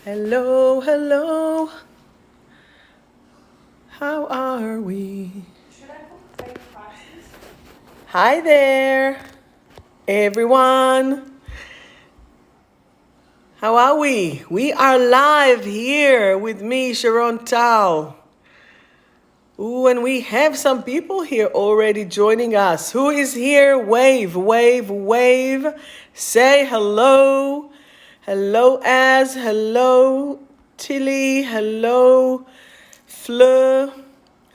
Hello, hello. How are we? Should I put fake prices? Hi there, everyone. How are we? We are live here with me, Sharon Tal. Ooh, and we have some people here already joining us. Who is here? Wave, wave, wave. Say hello. Hello, Az. Hello, Tilly. Hello, Fleur.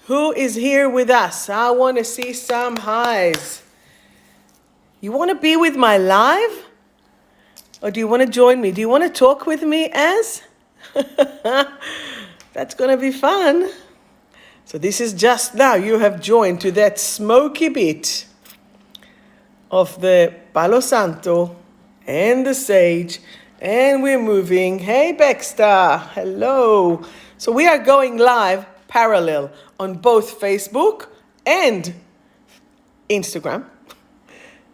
Who is here with us? I want to see some highs. You want to be with my live? Or do you want to join me? Do you want to talk with me, Az? That's going to be fun. So this is just now. You have joined to that smoky bit of the Palo Santo and the sage. And we're moving. Hey, Baxter. Hello. So we are going live parallel on both Facebook and Instagram.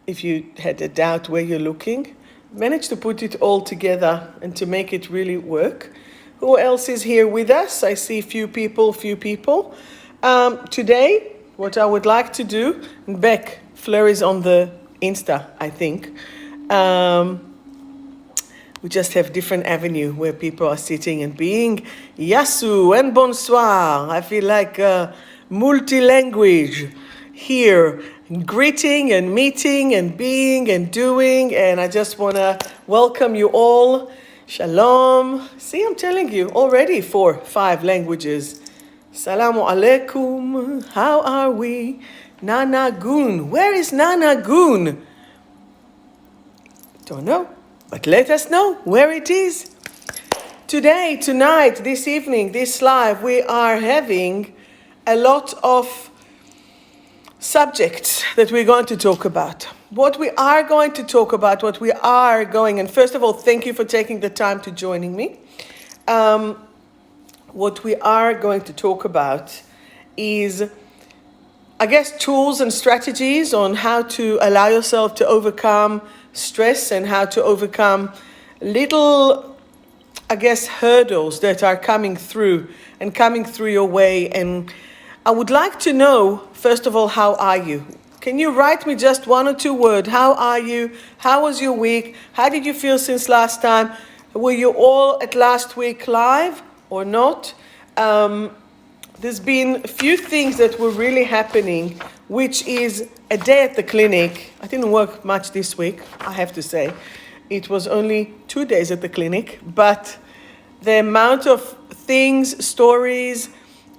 If you had a doubt where you're looking, managed to put it all together and to make it really work. Who else is here with us? I see few people. Today, what I would like to do, Beck, Fleur is on the Insta, I think. We just have different avenue where people are sitting and being. Yasu and bonsoir. I feel like multi-language here, greeting and meeting and being and doing. And I just want to welcome you all. Shalom. See, I'm telling you already 4-5 languages. Salamu alaikum. How are we? Nana Goon. Where is Nana Goon? Don't know. But let us know where it is. Today, tonight, this evening, this live, we are having a lot of subjects that we're going to talk about. What we are going to talk about, and first of all, thank you for taking the time to joining me. What we are going to talk about is, I guess, tools and strategies on how to allow yourself to overcome stress and how to overcome little, I guess, hurdles that are coming through your way. And I would like to know, first of all, how are you? Can you write me just 1 or 2 words? How are you? How was your week? How did you feel since last time? Were you all at last week live or not? There's been a few things that were really happening, which is a day at the clinic. I didn't work much this week, I have to say. It was only 2 days at the clinic, but the amount of things, stories,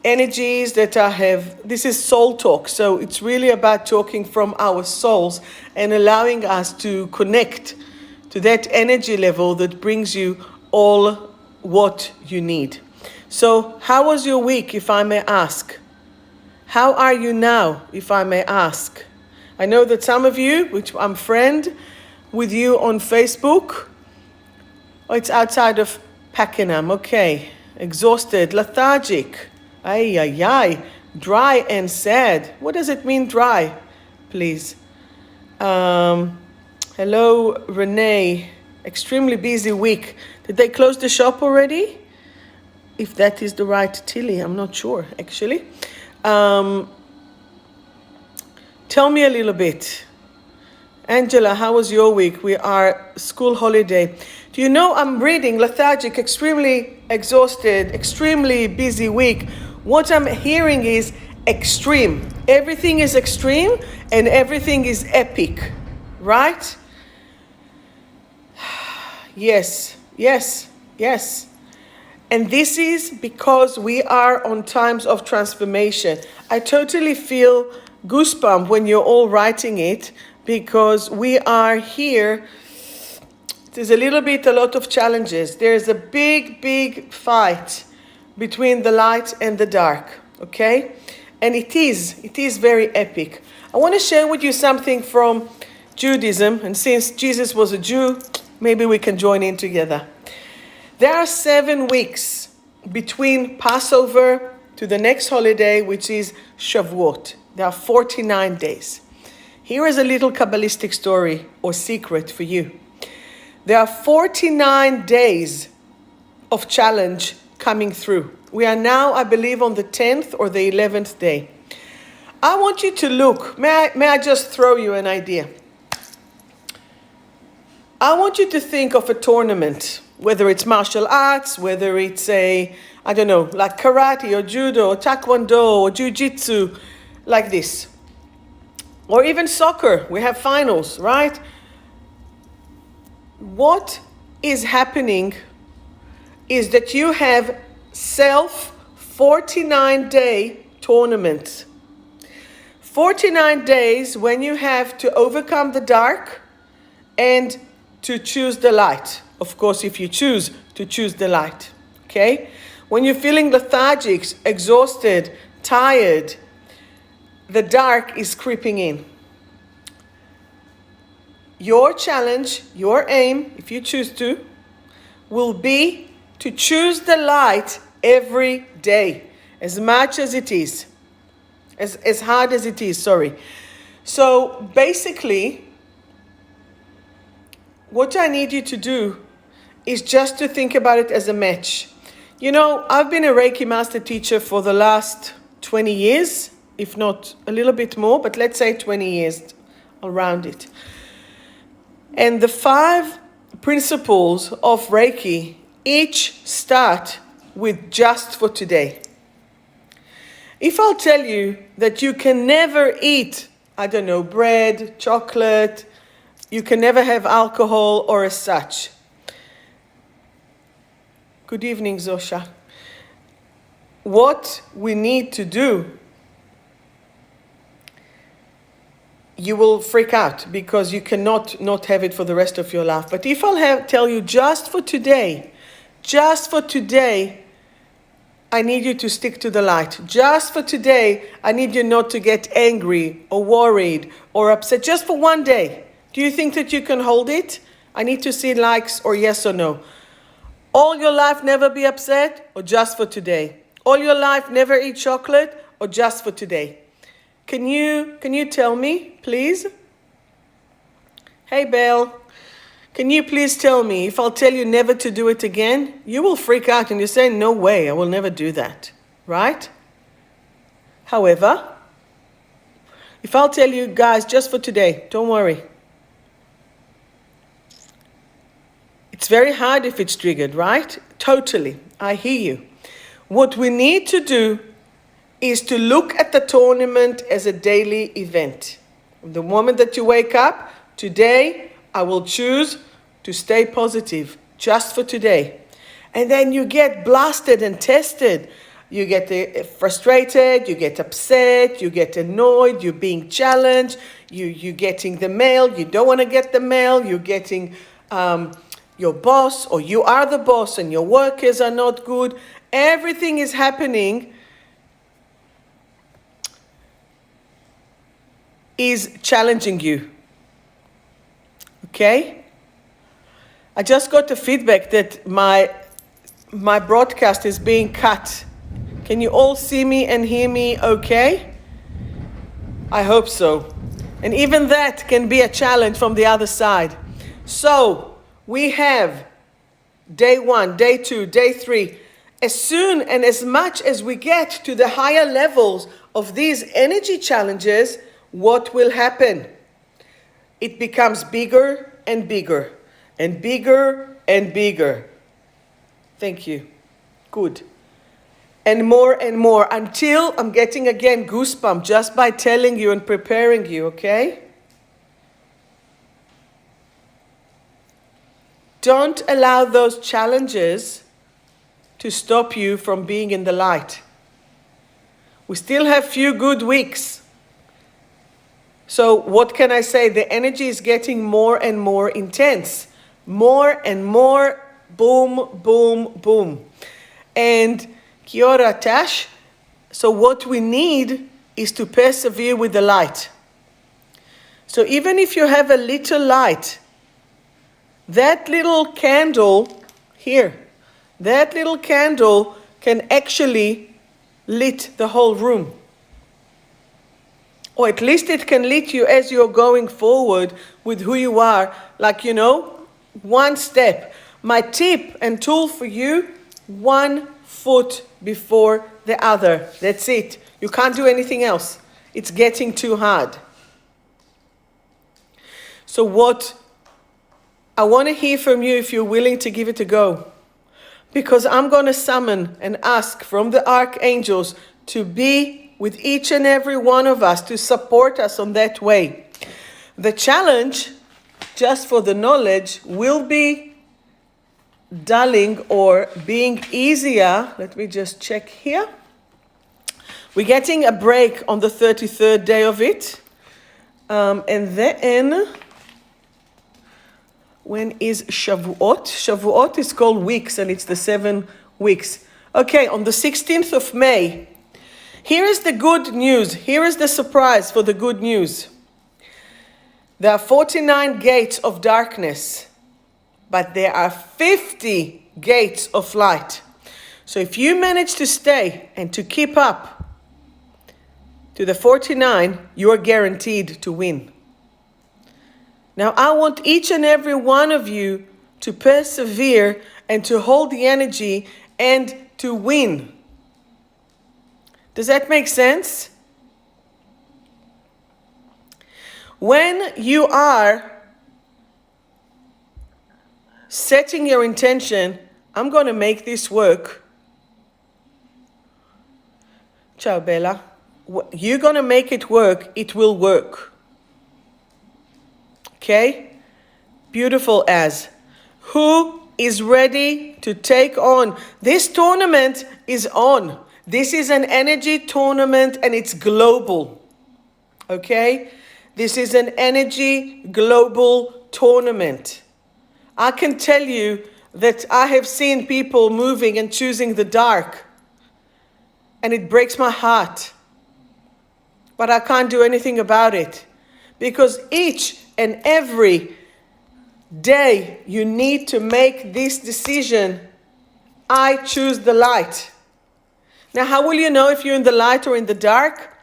energies that I have, this is soul talk. So it's really about talking from our souls and allowing us to connect to that energy level that brings you all what you need. So how was your week, if I may ask? How are you now, if I may ask? I know that some of you, which I'm friend with you on Facebook, it's outside of Pakenham, okay. Exhausted, lethargic, dry and sad. What does it mean, dry, please? Hello, Renee. Extremely busy week. Did they close the shop already? If that is the right Tilly, I'm not sure, actually. Tell me a little bit. Angela, how was your week? We are school holiday. Do you know I'm reading lethargic, extremely exhausted, extremely busy week. What I'm hearing is extreme. Everything is extreme and everything is epic, right? Yes. And this is because we are on times of transformation. I totally feel goosebumps when you're all writing it, because we are here. There's a lot of challenges. There's a big fight between the light and the dark, okay? And it is very epic. I want to share with you something from Judaism, and since Jesus was a Jew, maybe we can join in together. There are 7 weeks between Passover to the next holiday, which is Shavuot. There are 49 days. Here is a little Kabbalistic story or secret for you. There are 49 days of challenge coming through. We are now, I believe, on the 10th or the 11th day. I want you to look. May I just throw you an idea? I want you to think of a tournament, whether it's martial arts, whether it's I don't know, like karate or judo or taekwondo or jiu-jitsu, like this. Or even soccer, we have finals, right? What is happening is that you have 49-day tournaments. 49 days when you have to overcome the dark and to choose the light. Of course, if you choose to choose the light, okay? When you're feeling lethargic, exhausted, tired, the dark is creeping in. Your challenge, your aim, if you choose to, will be to choose the light every day, as much as it is, as hard as it is, sorry. So basically, what I need you to do is just to think about it as a match. You know, I've been a Reiki master teacher for the last 20 years, if not a little bit more, but let's say 20 years, around it. And the 5 principles of Reiki each start with just for today. If I'll tell you that you can never eat, I don't know, bread, chocolate, you can never have alcohol or as such. Good evening, Zosha. What we need to do, you will freak out because you cannot not have it for the rest of your life. But if I'll tell you just for today, I need you to stick to the light. Just for today, I need you not to get angry or worried or upset. Just for one day. Do you think that you can hold it? I need to see likes or yes or no. All your life never be upset or just for today? All your life never eat chocolate or just for today? Can you tell me, please? Hey, Belle. Can you please tell me, if I'll tell you never to do it again, you will freak out and you say, no way, I will never do that, right? However, if I'll tell you, guys, just for today, don't worry. It's very hard if it's triggered, right? Totally, I hear you. What we need to do is to look at the tournament as a daily event. The moment that you wake up, today, I will choose to stay positive just for today. And then you get blasted and tested. You get frustrated, you get upset, you get annoyed, you're being challenged, you're getting the mail, you don't want to get the mail, you're getting your boss, or you are the boss and your workers are not good. Everything is happening is challenging you. Okay? I just got the feedback that my broadcast is being cut. Can you all see me and hear me okay? I hope so. And even that can be a challenge from the other side. So we have day 1, day 2, day 3. As soon and as much as we get to the higher levels of these energy challenges, what will happen? It becomes bigger and bigger and bigger and bigger. Thank you. Good. And more until I'm getting again goosebumps just by telling you and preparing you, okay? Don't allow those challenges to stop you from being in the light. We still have few good weeks. So what can I say? The energy is getting more and more intense. More and more, boom, boom, boom. And kia ora, Tash. So what we need is to persevere with the light. So even if you have a little light, that little candle here, that little candle can actually lit the whole room. Or at least it can lead you as you're going forward with who you are. Like, one step. My tip and tool for you one foot before the other. That's it. You can't do anything else. It's getting too hard. So what I want to hear from you, if you're willing to give it a go, because I'm going to summon and ask from the archangels to be with each and every one of us, to support us on that way. The challenge, just for the knowledge, will be dulling or being easier. Let me just check here. We're getting a break on the 33rd day of it. And then, when is Shavuot? Shavuot is called weeks, and it's the 7 weeks. Okay, on the 16th of May, here is the good news. Here is the surprise for the good news. There are 49 gates of darkness, but there are 50 gates of light. So if you manage to stay and to keep up to the 49, you are guaranteed to win. Now, I want each and every one of you to persevere and to hold the energy and to win. Does that make sense? When you are setting your intention, I'm going to make this work. Ciao, Bella. You're going to make it work. It will work. Okay? Beautiful as. Who is ready to take on? This tournament is on. This is an energy tournament and it's global. Okay? This is an energy global tournament. I can tell you that I have seen people moving and choosing the dark. And it breaks my heart. But I can't do anything about it. Because each and every day you need to make this decision. I choose the light. Now, how will you know if you're in the light or in the dark?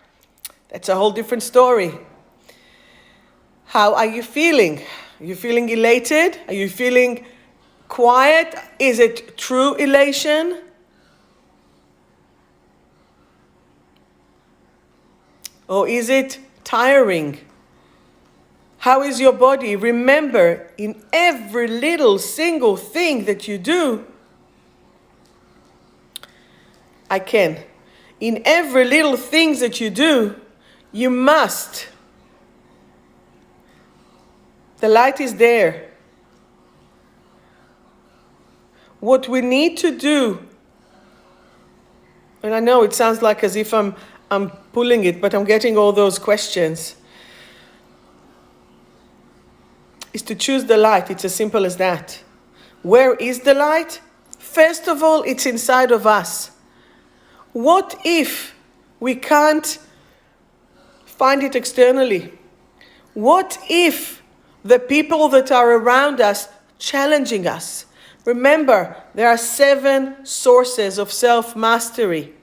That's a whole different story. How are you feeling? Are you feeling elated? Are you feeling quiet? Is it true elation? Or is it tiring? How is your body? Remember, in every little single thing that you do, in every little things that you do, you must. The light is there. What we need to do, and I know it sounds like as if I'm pulling it, but I'm getting all those questions, is to choose the light. It's as simple as that. Where is the light? First of all, it's inside of us. What if we can't find it externally? What if the people that are around us challenging us? Remember, there are 7 sources of self-mastery.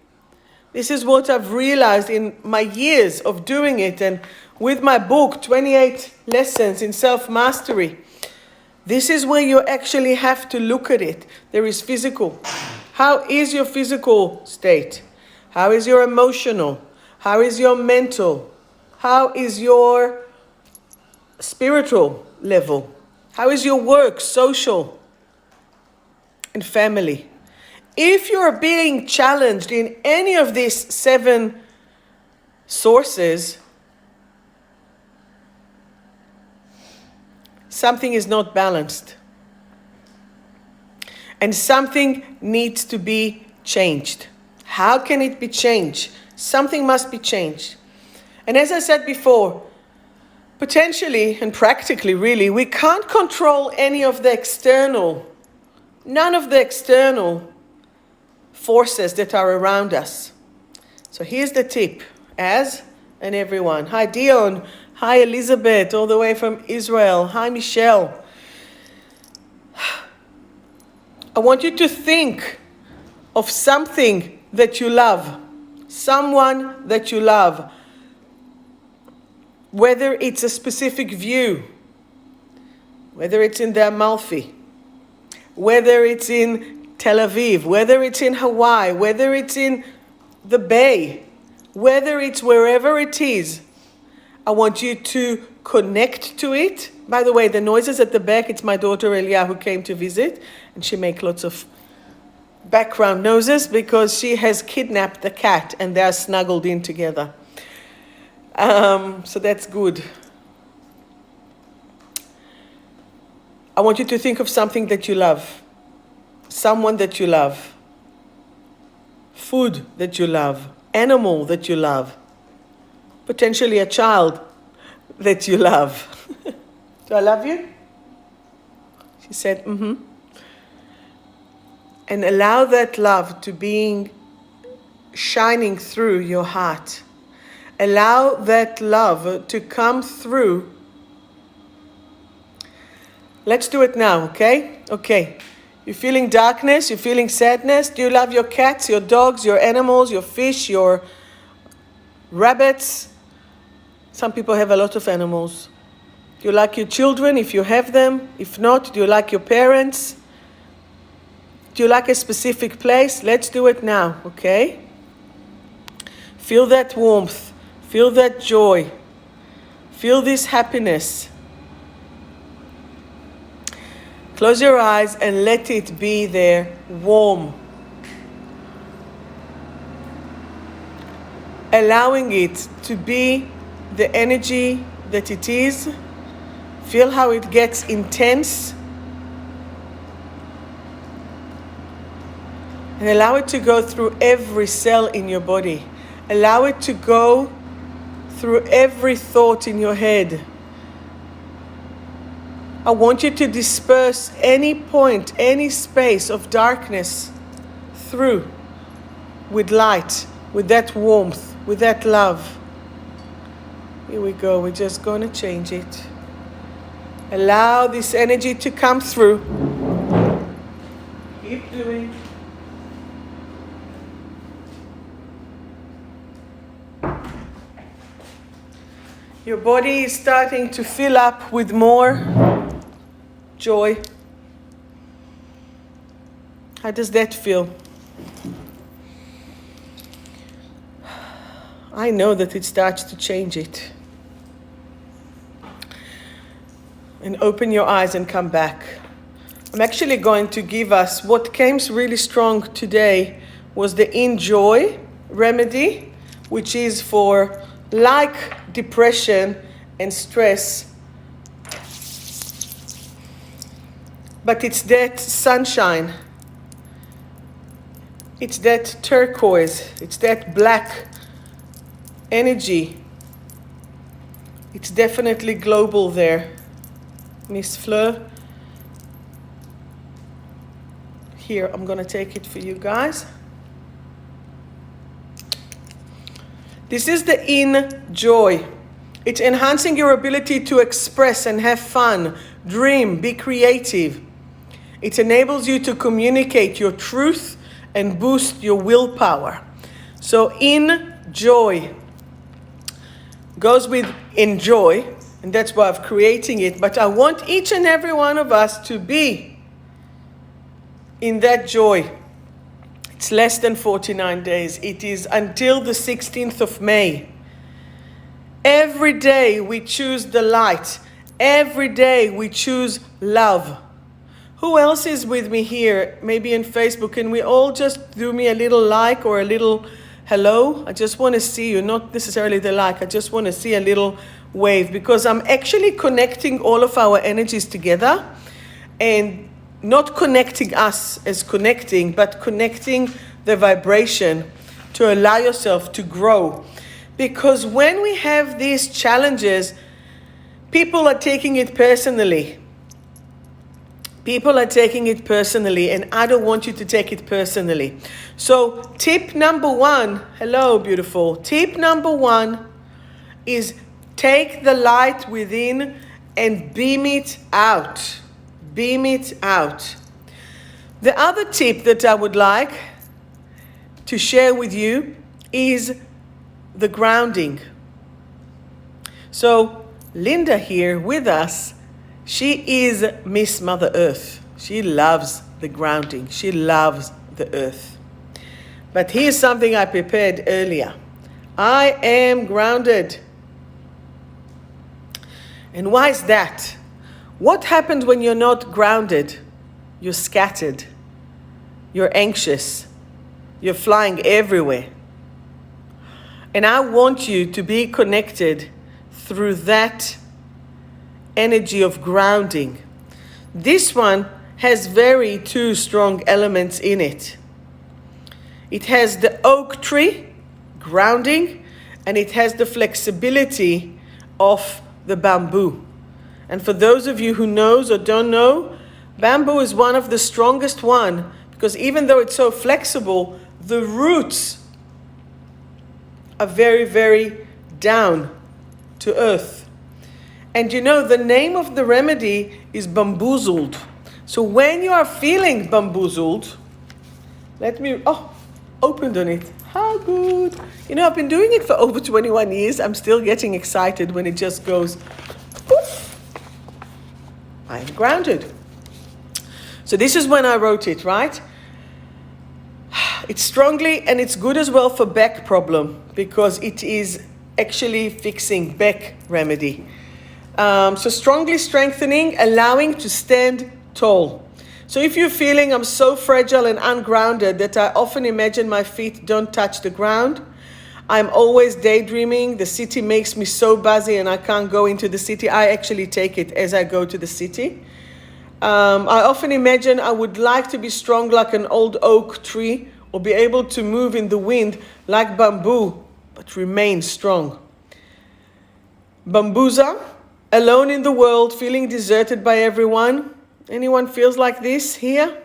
This is what I've realized in my years of doing it, and with my book, 28 Lessons in Self-Mastery. This is where you actually have to look at it. There is physical. How is your physical state? How is your emotional? How is your mental? How is your spiritual level? How is your work, social, and family? If you're being challenged in any of these 7 sources, something is not balanced. And something needs to be changed. How can it be changed? Something must be changed. And as I said before, potentially and practically really, we can't control any of the external, none of the external forces that are around us. So here's the tip, as and everyone. Hi Dion, hi Elizabeth, all the way from Israel. Hi Michelle. I want you to think of something that you love, someone that you love, whether it's a specific view, whether it's in the Amalfi, whether it's in Tel Aviv, whether it's in Hawaii, whether it's in the Bay, whether it's wherever it is, I want you to connect to it. By the way, the noises at the back, it's my daughter Elia who came to visit, and she makes lots of background noises because she has kidnapped the cat and they are snuggled in together. So that's good. I want you to think of something that you love, someone that you love, food that you love, animal that you love, potentially a child that you love. Do I love you? She said, mm-hmm. And allow that love to be shining through your heart. Allow that love to come through. Let's do it now, okay? Okay. You're feeling darkness, you're feeling sadness. Do you love your cats, your dogs, your animals, your fish, your rabbits? Some people have a lot of animals. Do you like your children if you have them? If not, do you like your parents? Do you like a specific place? Let's do it now, okay? Feel that warmth. Feel that joy. Feel this happiness. Close your eyes and let it be there, warm. Allowing it to be the energy that it is. Feel how it gets intense. And allow it to go through every cell in your body. Allow it to go through every thought in your head. I want you to disperse any point, any space of darkness through with light, with that warmth, with that love. Here we go. We're just going to change it. Allow this energy to come through. Keep doing. Your body is starting to fill up with more joy. How does that feel? I know that it starts to change it. And open your eyes and come back. I'm actually going to give us what came really strong today was the Enjoy remedy, which is for like depression and stress. But it's that sunshine. It's that turquoise. It's that black energy. It's definitely global there. Miss Fleur. Here, I'm going to take it for you guys. This is the Enjoy. It's enhancing your ability to express and have fun, dream, be creative. It enables you to communicate your truth and boost your willpower. So Enjoy goes with enjoy, and that's why I'm creating it. But I want each and every one of us to be in that joy. It's less than 49 days. It is until the 16th of May. Every day we choose the light. Every day we choose love. Who else is with me here? Maybe in Facebook. Can we all just do me a little like or a little hello? I just want to see you, not necessarily the like. I just want to see a little wave, because I'm actually connecting all of our energies together, and not connecting us as connecting, but connecting the vibration to allow yourself to grow. Because when we have these challenges, people are taking it personally. People are taking it personally, and I don't want you to take it personally. So tip number one, hello beautiful. Tip number one is take the light within and beam it out. Beam it out. The other tip that I would like to share with you is the grounding. So Linda here with us, she is Miss Mother Earth. She loves the grounding. She loves the earth. But here's something I prepared earlier. I am grounded. And why is that? What happens when you're not grounded? You're scattered. You're anxious. You're flying everywhere. And I want you to be connected through that energy of grounding. This one has very two strong elements in it. It has the oak tree, grounding, and it has the flexibility of the bamboo. And for those of you who knows or don't know, bamboo is one of the strongest one, because even though it's so flexible, the roots are very, very down to earth. And you know, the name of the remedy is bamboozled. So when you are feeling bamboozled, opened on it. How good. You know, I've been doing it for over 21 years. I'm still getting excited when it just goes, poof. I'm grounded. So this is when I wrote it, right? It's strongly, and it's good as well for back problem, because it is actually fixing back remedy. So strongly strengthening, allowing to stand tall. So if you're feeling I'm so fragile and ungrounded that I often imagine my feet don't touch the ground, I'm always daydreaming, the city makes me so buzzy and I can't go into the city, I actually take it as I go to the city. I often imagine I would like to be strong like an old oak tree, or be able to move in the wind like bamboo, but remain strong. Bambuza, alone in the world, feeling deserted by everyone. Anyone feels like this here?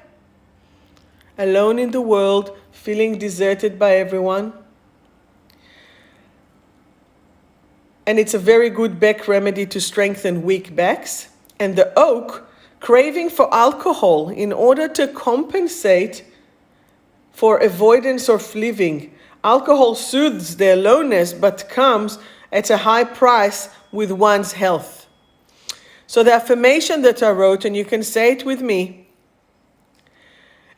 Alone in the world, feeling deserted by everyone. And it's a very good back remedy to strengthen weak backs. And the oak, craving for alcohol in order to compensate for avoidance of living. Alcohol soothes their loneliness, but comes at a high price with one's health. So the affirmation that I wrote, and you can say it with me,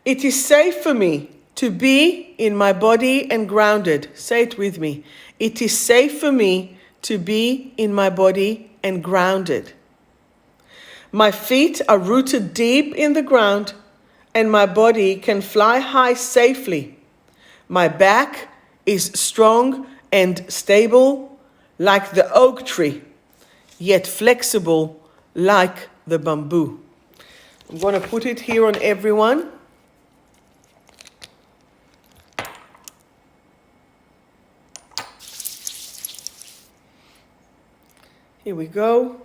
it is safe for me to be in my body and grounded. Say it with me. It is safe for me to be in my body and grounded. My feet are rooted deep in the ground, and my body can fly high safely. My back is strong and stable like the oak tree, yet flexible like the bamboo. I'm going to put it here on everyone. Here we go.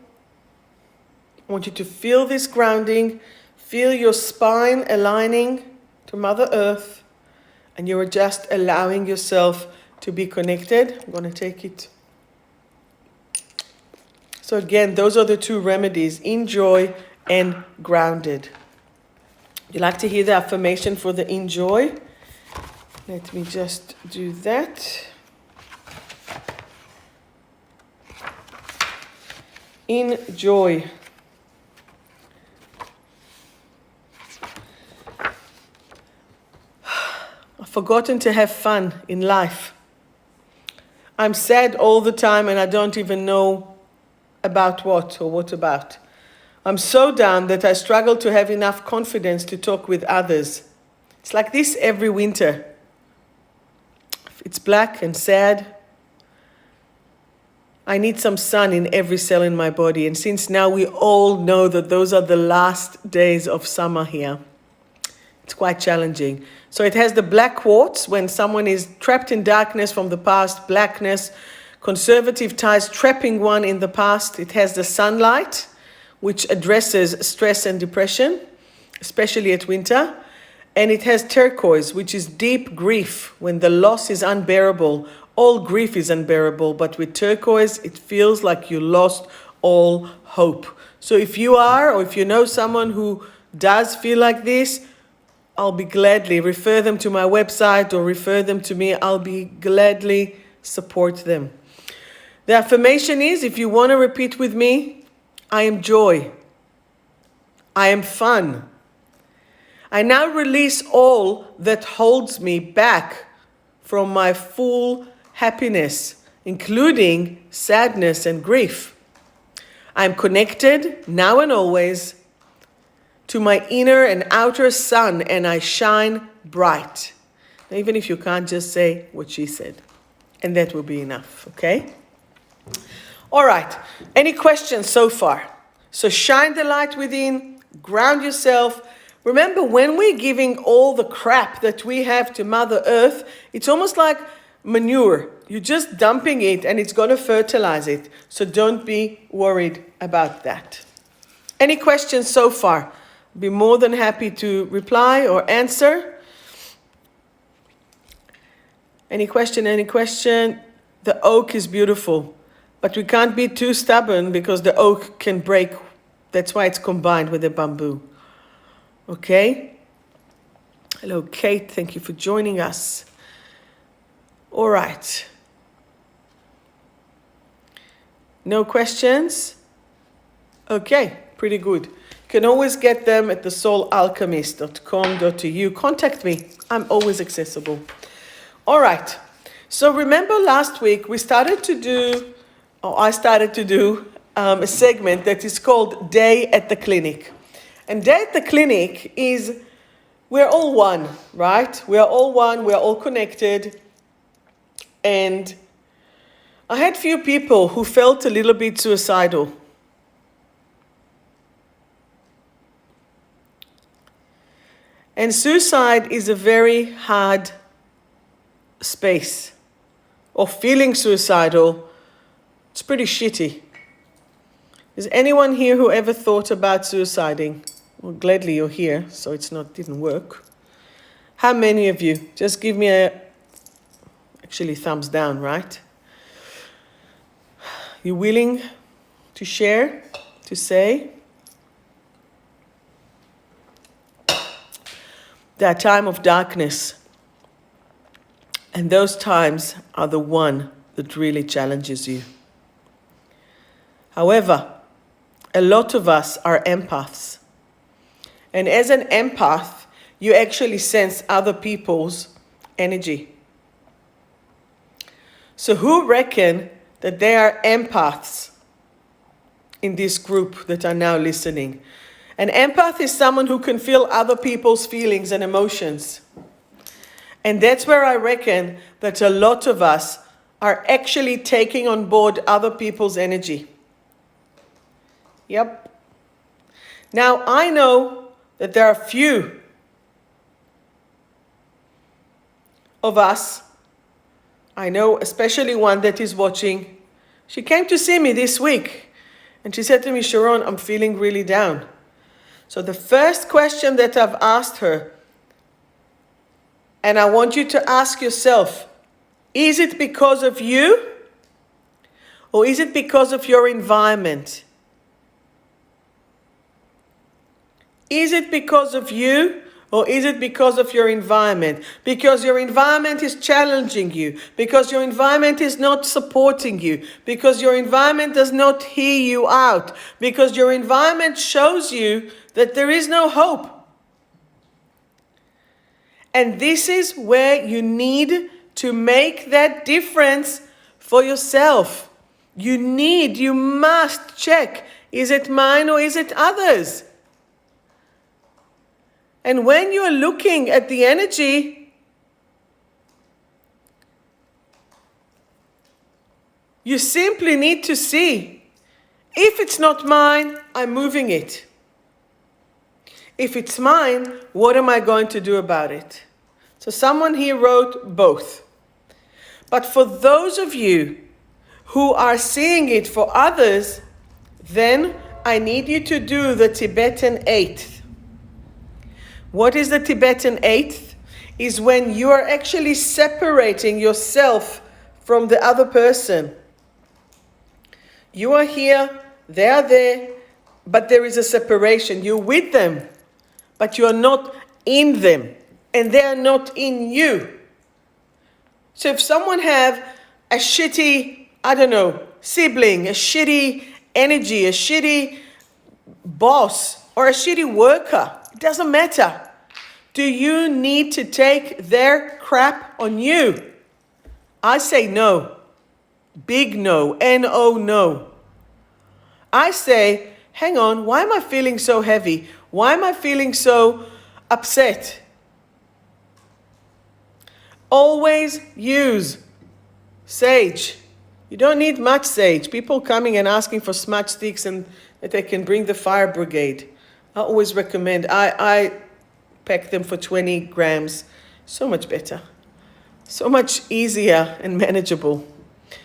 I want you to feel this grounding. Feel your spine aligning to Mother Earth, and you're just allowing yourself to be connected. I'm going to take it. So again, those are the two remedies, enjoy and grounded. You like to hear the affirmation for the enjoy? Let me just do that. Enjoy. I've forgotten to have fun in life. I'm sad all the time and I don't even know about what or what about. I'm so down that I struggle to have enough confidence to talk with others. It's like this every winter. It's black and sad. I need some sun in every cell in my body. And since now we all know that those are the last days of summer here, it's quite challenging. So it has the black quartz when someone is trapped in darkness from the past, blackness, conservative ties trapping one in the past. It has the sunlight, which addresses stress and depression, especially at winter. And it has turquoise, which is deep grief when the loss is unbearable. All grief is unbearable, but with turquoise, it feels like you lost all hope. So if you are, or if you know someone who does feel like this, I'll be gladly refer them to my website or refer them to me. I'll be gladly support them. The affirmation is, if you want to repeat with me, I am joy. I am fun. I now release all that holds me back from my full happiness, including sadness and grief. I'm connected now and always to my inner and outer sun, and I shine bright. Even if you can't just say what she said. And that will be enough, okay? All right. Any questions so far? So shine the light within, ground yourself. Remember, when we're giving all the crap that we have to Mother Earth, it's almost like manure. You're just dumping it and it's going to fertilize it. So don't be worried about that. Any questions so far? Be more than happy to reply or answer. Any question? The oak is beautiful, but we can't be too stubborn because the oak can break. That's why it's combined with the bamboo. Okay? Hello, Kate. Thank you for joining us. All right. No questions? Okay, pretty good. You can always get them at thesoulalchemist.com.au. Contact me. I'm always accessible. All right. So remember last week I started to do a segment that is called Day at the Clinic. And Day at the Clinic is, we're all one, right? We are all one. We are all connected. And I had few people who felt a little bit suicidal. And suicide is a very hard space. Or feeling suicidal, it's pretty shitty. Is anyone here who ever thought about suiciding? Well, gladly you're here, so didn't work. How many of you? Just give me actually thumbs down, right? You willing to share, to say? That time of darkness. And those times are the one that really challenges you. However, a lot of us are empaths. And as an empath, you actually sense other people's energy. So who reckon that they are empaths in this group that are now listening? An empath is someone who can feel other people's feelings and emotions. And that's where I reckon that a lot of us are actually taking on board other people's energy. Yep. Now, I know that there are few of us. I know especially one that is watching. She came to see me this week. And she said to me, Sharon, I'm feeling really down. So the first question that I've asked her, and I want you to ask yourself, is it because of you? Or is it because of your environment? Is it because of you? Or is it because of your environment? Because your environment is challenging you. Because your environment is not supporting you. Because your environment does not hear you out. Because your environment shows you that there is no hope. And this is where you need to make that difference for yourself. You must check, is it mine or is it others? And when you're looking at the energy, you simply need to see, if it's not mine, I'm moving it. If it's mine, what am I going to do about it? So someone here wrote both. But for those of you who are seeing it for others, then I need you to do the Tibetan eighth. What is the Tibetan eighth? Is when you are actually separating yourself from the other person. You are here, they are there, but there is a separation. You're with them, but you are not in them, and they are not in you. So if someone have a shitty, sibling, a shitty energy, a shitty boss, or a shitty worker, it doesn't matter. Do you need to take their crap on you? I say no. Big no. N-O, no. I say, hang on, why am I feeling so heavy? Why am I feeling so upset? Always use sage. You don't need much sage. People coming and asking for smudge sticks and that they can bring the fire brigade. I always recommend. I pack them for 20 grams. So much better. So much easier and manageable.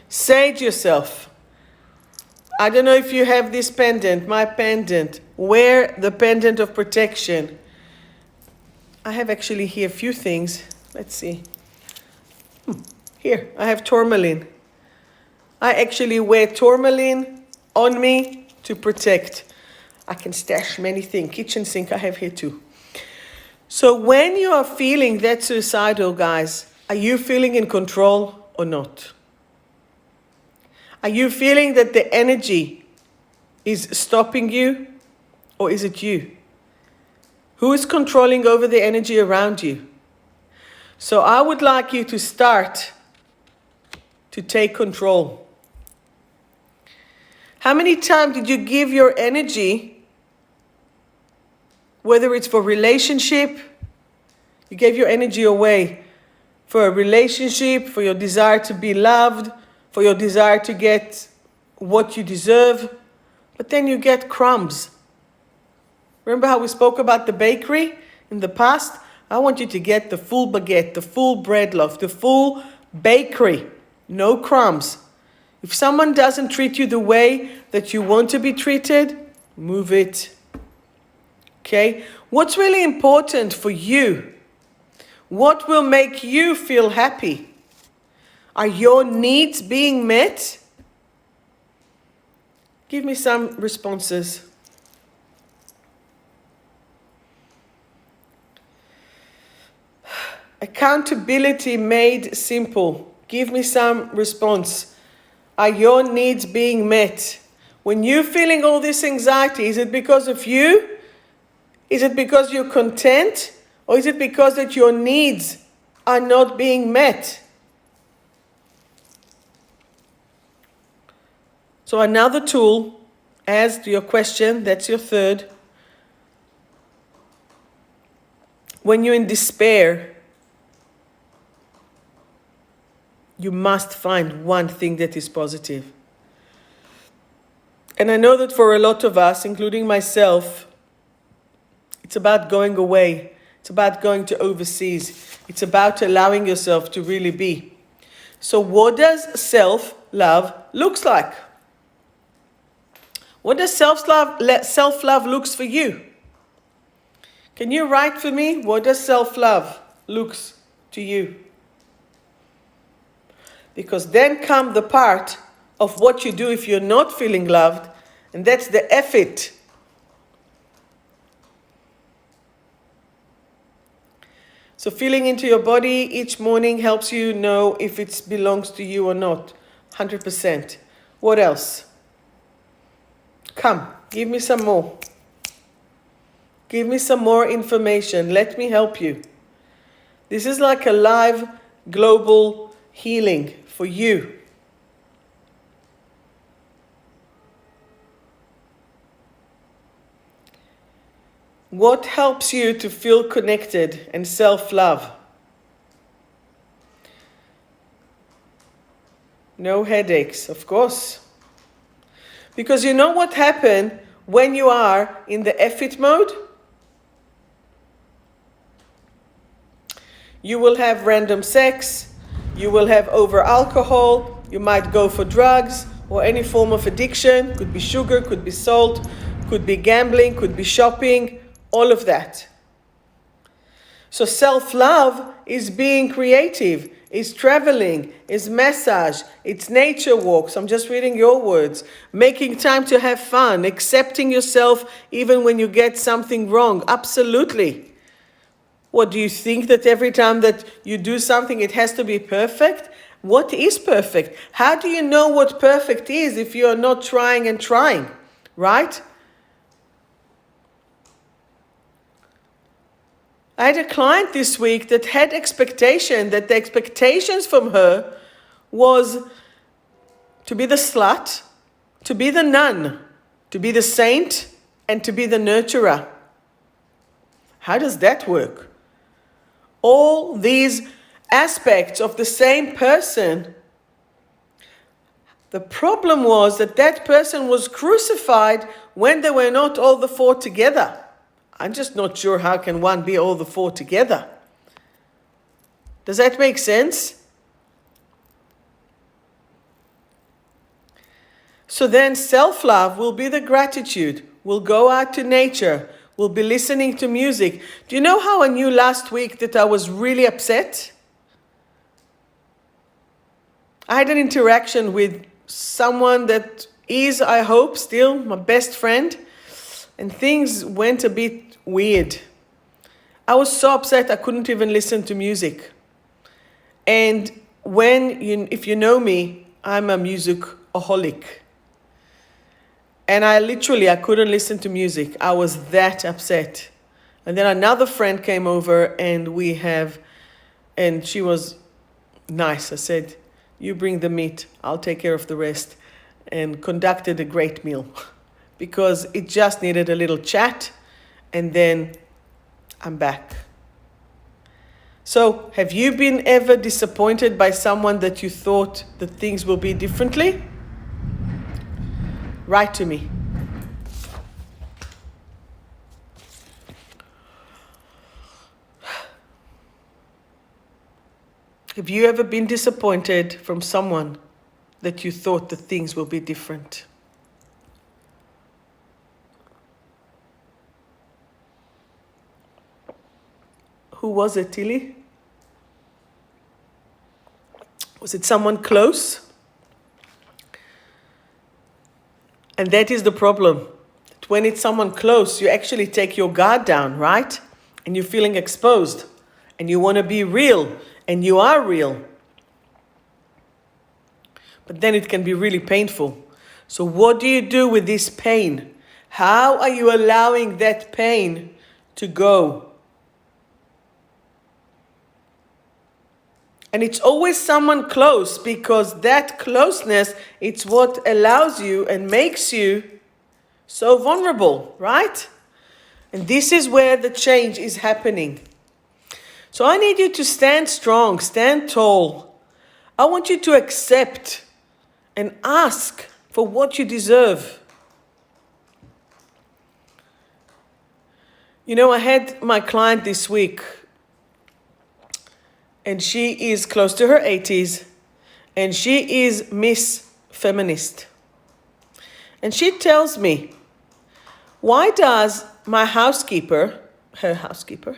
Sage yourself. I don't know if you have this pendant, my pendant. Wear the pendant of protection. I have actually here a few things. Let's see. Here, I have tourmaline. I actually wear tourmaline on me to protect. I can stash many things. Kitchen sink I have here too. So when you are feeling that suicidal, guys, are you feeling in control or not? Are you feeling that the energy is stopping you, or is it you? Who is controlling over the energy around you? So I would like you to start to take control. How many times did you give your energy, whether it's for relationship, you gave your energy away for a relationship, for your desire to be loved, for your desire to get what you deserve, but then you get crumbs. Remember how we spoke about the bakery in the past? I want you to get the full baguette, the full bread loaf, the full bakery, no crumbs. If someone doesn't treat you the way that you want to be treated, move it. Okay? What's really important for you? What will make you feel happy? Are your needs being met? Give me some responses. Accountability made simple. Give me some response. Are your needs being met? When you're feeling all this anxiety, is it because of you? Is it because you're content? Or is it because that your needs are not being met? So another tool, as to your question, that's your third. When you're in despair, you must find one thing that is positive. And I know that for a lot of us, including myself, it's about going away. It's about going to overseas. It's about allowing yourself to really be. So what does self-love looks like? What does self-love looks for you? Can you write for me? What does self-love looks to you? Because then come the part of what you do if you're not feeling loved, and that's the effort. So feeling into your body each morning helps you know if it belongs to you or not. 100%. What else? Come, give me some more. Give me some more information. Let me help you. This is like a live global healing for you. What helps you to feel connected and self-love? No headaches, of course. Because you know what happens when you are in the effort mode? You will have random sex, you will have over alcohol, you might go for drugs or any form of addiction. Could be sugar, could be salt, could be gambling, could be shopping, all of that. So self-love is being creative, is traveling, is massage, it's nature walks. I'm just reading your words. Making time to have fun, accepting yourself even when you get something wrong. Absolutely. What, do you think that every time that you do something it has to be perfect? What is perfect? How do you know what perfect is if you're not trying and trying, right? I had a client this week that had expectation, that the expectations from her was to be the slut, to be the nun, to be the saint, and to be the nurturer. How does that work? All these aspects of the same person. The problem was that that person was crucified when they were not all the four together. I'm just not sure how can one be all the four together. Does that make sense? So then self-love will be the gratitude. We'll go out to nature. We'll be listening to music. Do you know how I knew last week that I was really upset? I had an interaction with someone that is, I hope, still my best friend. And things went a bit weird. I was so upset I couldn't even listen to music. And if you know me, I'm a musicaholic. And I couldn't listen to music. I was that upset. And then another friend came over and she was nice. I said, you bring the meat, I'll take care of the rest. And conducted a great meal. Because it just needed a little chat, and then I'm back. So, have you been ever disappointed by someone that you thought that things will be differently? Write to me. Have you ever been disappointed from someone that you thought that things will be different? Who was it, Tilly? Was it someone close? And that is the problem. When it's someone close, you actually take your guard down, right? And you're feeling exposed. And you want to be real. And you are real. But then it can be really painful. So what do you do with this pain? How are you allowing that pain to go? And it's always someone close, because that closeness, it's what allows you and makes you so vulnerable, right? And this is where the change is happening. So I need you to stand strong, stand tall. I want you to accept and ask for what you deserve. You know, I had my client this week, and she is close to her 80s, and she is Miss Feminist. And she tells me, why does my housekeeper, her housekeeper,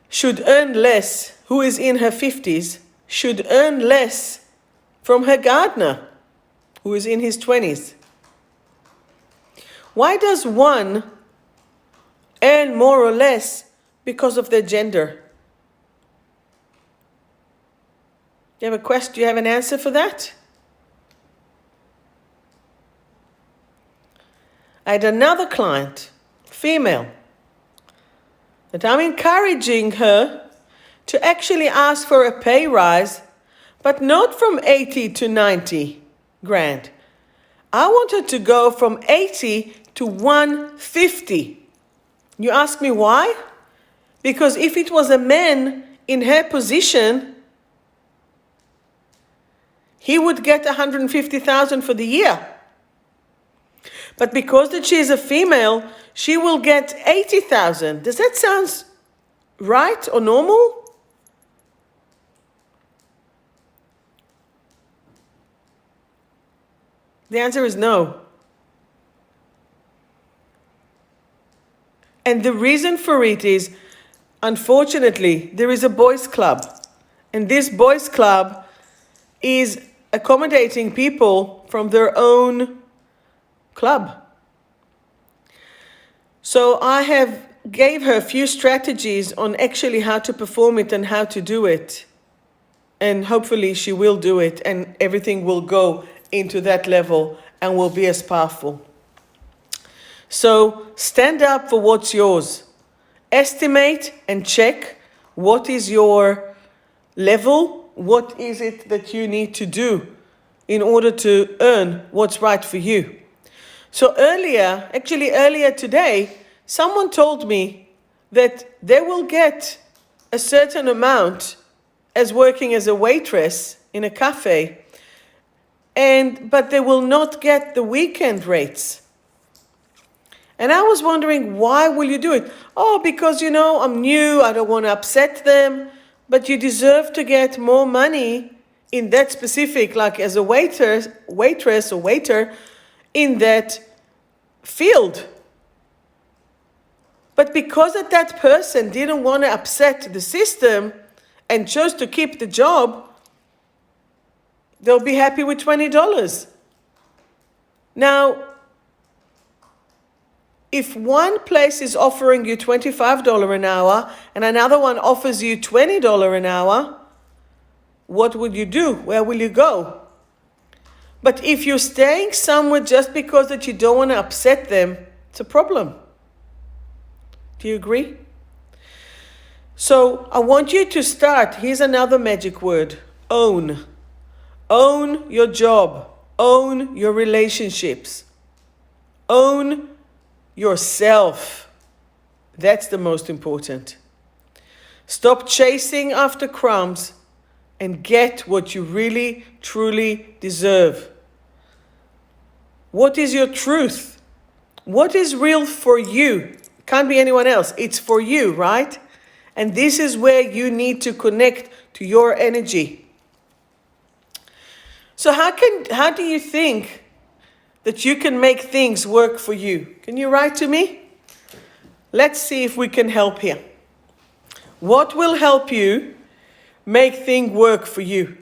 should earn less, who is in her 50s, should earn less from her gardener, who is in his 20s? Why does one earn more or less because of their gender? Do you have a question? Do you have an answer for that? I had another client, female, that I'm encouraging her to actually ask for a pay rise, but not from 80 to 90 grand. I want her to go from 80 to 150. You ask me why? Because if it was a man in her position, he would get 150,000 for the year. But because that she is a female, she will get 80,000. Does that sound right or normal? The answer is no. And the reason for it is, unfortunately, there is a boys' club. And this boys' club is accommodating people from their own club. So I gave her a few strategies on actually how to perform it and how to do it. And hopefully she will do it, and everything will go into that level and will be as powerful. So stand up for what's yours estimate and check what is your level, what is it that you need to do in order to earn what's right for you. So earlier today, someone told me that they will get a certain amount as working as a waitress in a cafe, but they will not get the weekend rates. And I was wondering, why will you do it? Oh, because, I'm new, I don't want to upset them. But you deserve to get more money in that specific, like as a waitress or waiter in that field. But because that person didn't want to upset the system and chose to keep the job, they'll be happy with $20. Now, if one place is offering you $25 an hour and another one offers you $20 an hour, what would you do? Where will you go? But if you're staying somewhere just because that you don't want to upset them, it's a problem. Do you agree? So I want you to start. Here's another magic word: own. Own your job. Own your relationships. Own yourself. That's the most important. Stop chasing after crumbs and get what you really, truly deserve. What is your truth? What is real for you? Can't be anyone else. It's for you, right? And this is where you need to connect to your energy. So how do you think that you can make things work for you? Can you write to me? Let's see if we can help here. What will help you make things work for you?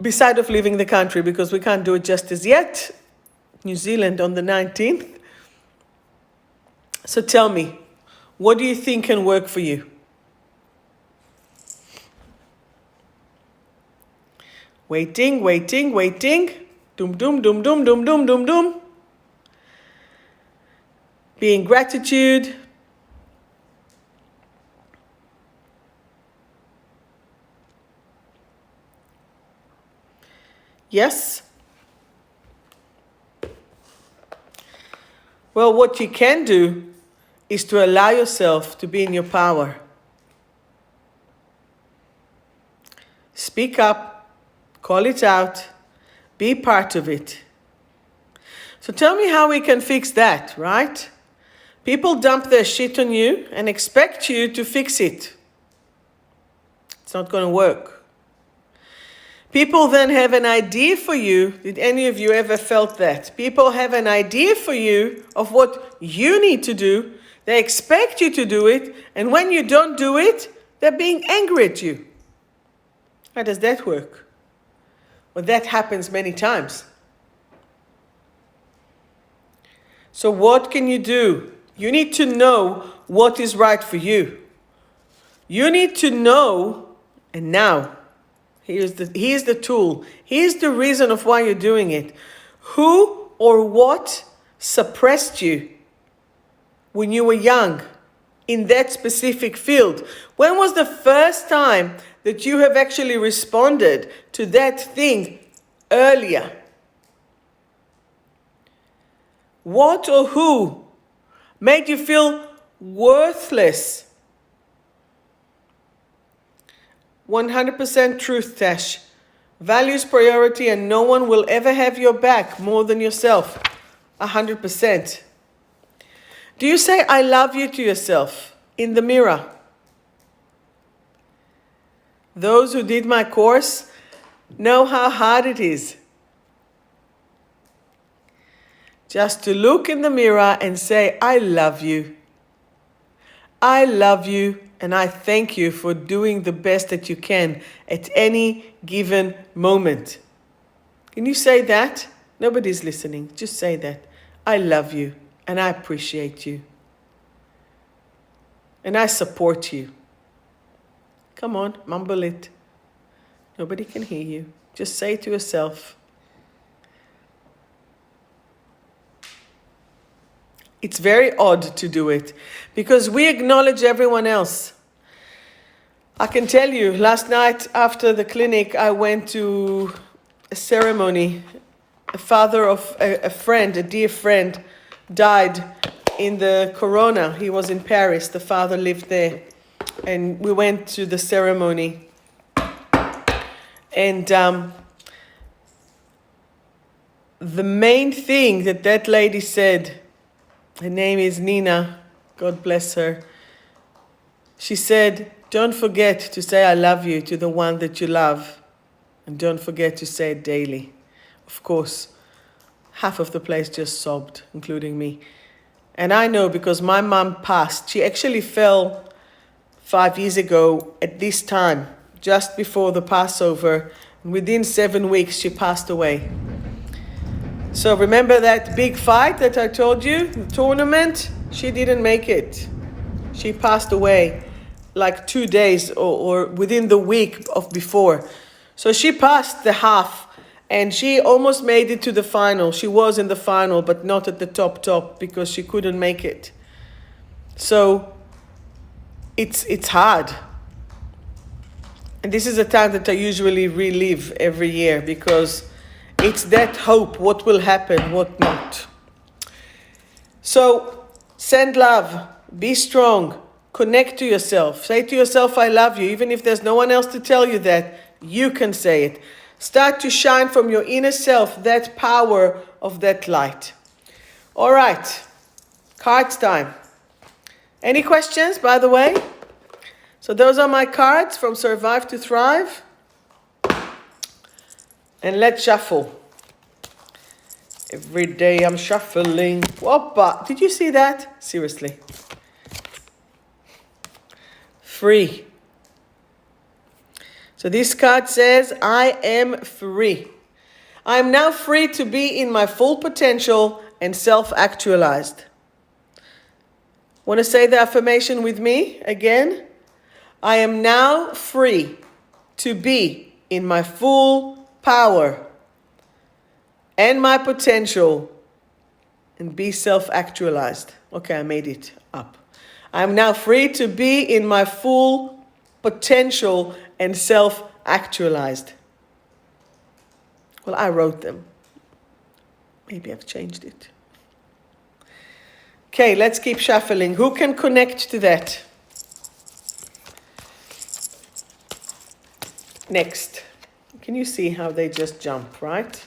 Beside of leaving the country, because we can't do it just as yet. New Zealand on the 19th. So tell me, what do you think can work for you? Waiting. Doom, doom, doom, doom, doom, doom, doom, doom. Be in gratitude. Yes? Well, what you can do is to allow yourself to be in your power. Speak up, call it out, be part of it. So tell me how we can fix that, right? People dump their shit on you and expect you to fix it. It's not going to work. People then have an idea for you. Did any of you ever felt that? People have an idea for you of what you need to do. They expect you to do it. And when you don't do it, they're being angry at you. How does that work? Well, that happens many times. So what can you do? You need to know what is right for you. You need to know, and now, here's the tool. Here's the reason of why you're doing it. Who or what suppressed you when you were young in that specific field? When was the first time that you have actually responded to that thing earlier? What or who made you feel worthless? 100% truth, Tash. Values priority, and no one will ever have your back more than yourself. 100%. Do you say I love you to yourself in the mirror? Those who did my course know how hard it is. Just to look in the mirror and say, I love you. I love you, and I thank you for doing the best that you can at any given moment. Can you say that? Nobody's listening. Just say that. I love you, and I appreciate you. And I support you. Come on, mumble it. Nobody can hear you. Just say it to yourself. It's very odd to do it because we acknowledge everyone else. I can tell you, last night after the clinic, I went to a ceremony. A father of a friend, a dear friend, died in the corona. He was in Paris. The father lived there. And we went to the ceremony. And the main thing that lady said, her name is Nina, God bless her. She said, don't forget to say I love you to the one that you love. And don't forget to say it daily. Of course, half of the place just sobbed, including me. And I know because my mom passed. She actually fell 5 years ago at this time, just before the Passover. And within 7 weeks, she passed away. So remember that big fight that I told you, the tournament? She didn't make it. She passed away like 2 days or within the week of before. So she passed the half and she almost made it to the final. She was in the final, but not at the top because she couldn't make it. So it's hard. And this is a time that I usually relive every year because it's that hope, what will happen, what not. So send love, be strong, connect to yourself. Say to yourself, I love you. Even if there's no one else to tell you that, you can say it. Start to shine from your inner self, that power of that light. All right, cards time. Any questions, by the way? So those are my cards from Survive to Thrive. And let's shuffle. Every day I'm shuffling. Whoppa. Did you see that? Seriously. Free. So this card says, I am free. I am now free to be in my full potential and self-actualized. Want to say the affirmation with me again? I am now free to be in my full power and my potential and be self-actualized. Okay, I made it up. I am now free to be in my full potential and self-actualized. Well, I wrote them. Maybe I've changed it. Okay, let's keep shuffling. Who can connect to that? Next. Can you see how they just jump, right?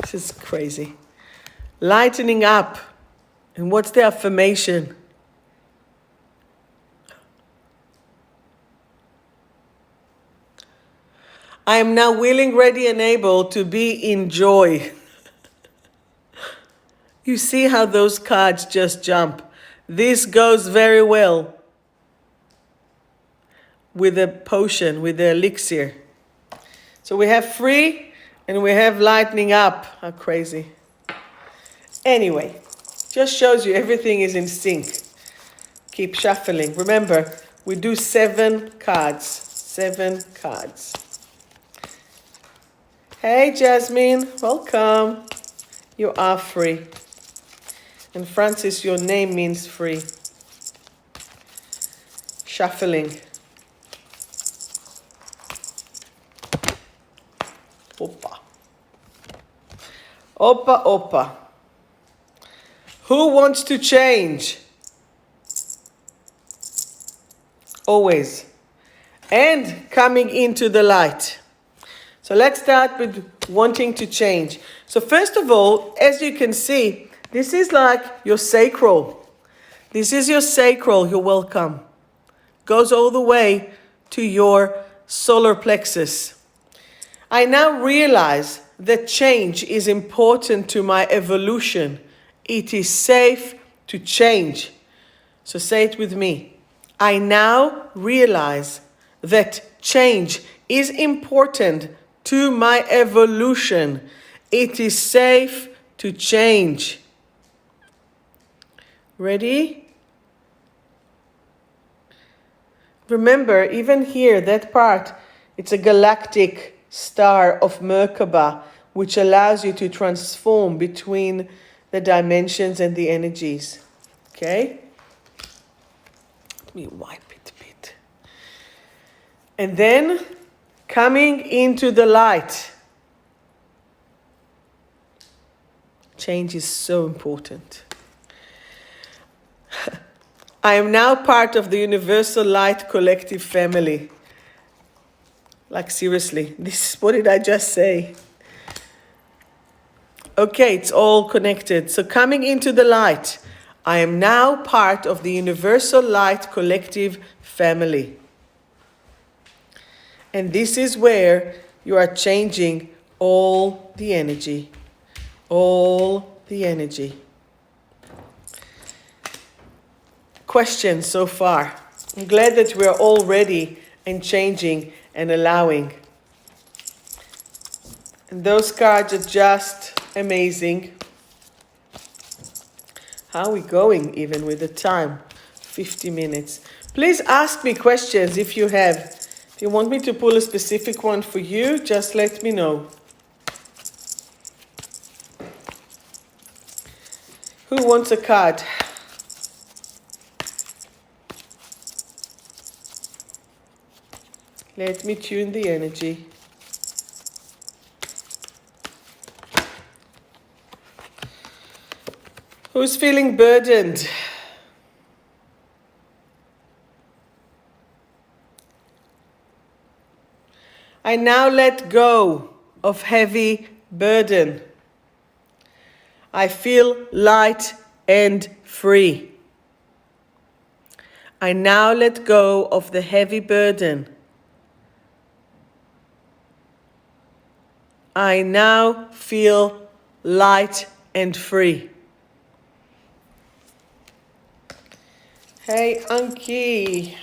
This is crazy. Lightening up. And what's the affirmation? I am now willing, ready, and able to be in joy. You see how those cards just jump. This goes very well with a potion, with the elixir. So we have free and we have lightening up. How crazy. Anyway, just shows you everything is in sync. Keep shuffling. Remember, we do 7 cards. 7 cards. Hey, Jasmine, welcome. You are free. And Francis, your name means free. Shuffling. Opa. Opa, opa. Who wants to change? Always. And coming into the light. So let's start with wanting to change. So first of all, as you can see, this is like your sacral. This is your sacral, you're welcome. Goes all the way to your solar plexus. I now realize that change is important to my evolution. It is safe to change. So say it with me. I now realize that change is important to my evolution. It is safe to change. Ready? Remember, even here, that part, it's a galactic star of Merkaba. which allows you to transform between the dimensions and the energies. Okay? Let me wipe it a bit. And then coming into the light. Change is so important. I am now part of the Universal Light Collective family. Like seriously, what did I just say? Okay, it's all connected. So coming into the light, I am now part of the Universal Light Collective family. And this is where you are changing all the energy. All the energy. Questions so far? I'm glad that we are all ready and changing and allowing. And those cards are just amazing. How are we going even with the time? 50 minutes. Please ask me questions if you have. If you want me to pull a specific one for you, just let me know. Who wants a card? Let me tune the energy. Who's feeling burdened? I now let go of heavy burden. I feel light and free. I now let go of the heavy burden. I now feel light and free. Hey, Anki.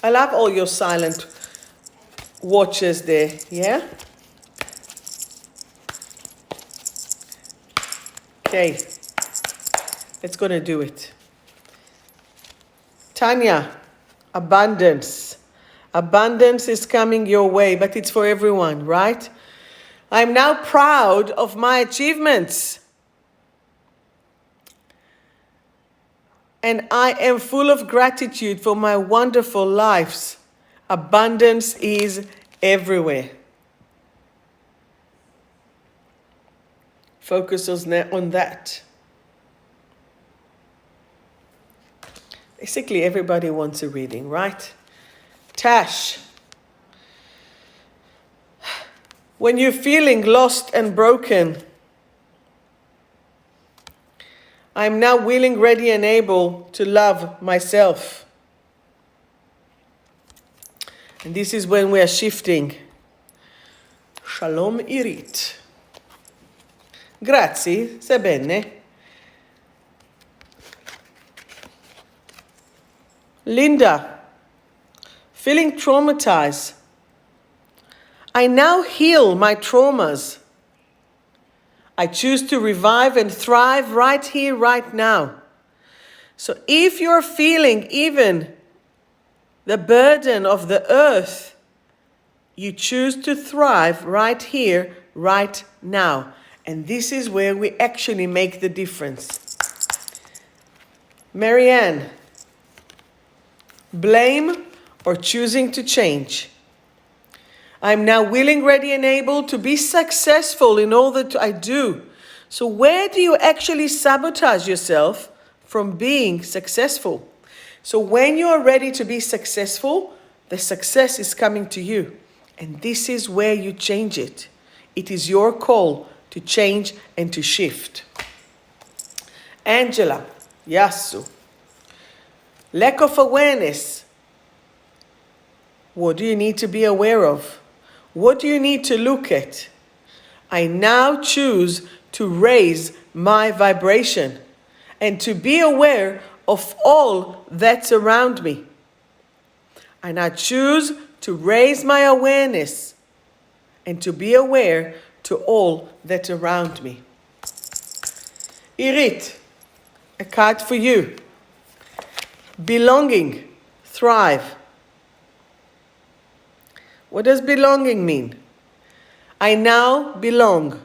I love all your silent watchers there, yeah? Okay, let's gonna do it. Tanya, abundance. Abundance is coming your way, but it's for everyone, right? I'm now proud of my achievements. And I am full of gratitude for my wonderful lives. Abundance is everywhere. Focus on that. Basically, everybody wants a reading, right? Tash. When you're feeling lost and broken, I'm now willing, ready, and able to love myself. And this is when we are shifting. Shalom Irit. Grazie, sta bene. Linda, feeling traumatized. I now heal my traumas. I choose to revive and thrive right here, right now. So if you're feeling even the burden of the earth, you choose to thrive right here, right now. And this is where we actually make the difference. Marianne, blame or choosing to change. I'm now willing, ready, and able to be successful in all that I do. So where do you actually sabotage yourself from being successful? So when you are ready to be successful, the success is coming to you. And this is where you change it. It is your call to change and to shift. Angela, Yasu. Lack of awareness. What do you need to be aware of? What do you need to look at? I now choose to raise my vibration and to be aware of all that's around me. And I choose to raise my awareness and to be aware to all that's around me. Irit, a card for you. Belonging, thrive. What does belonging mean? I now belong.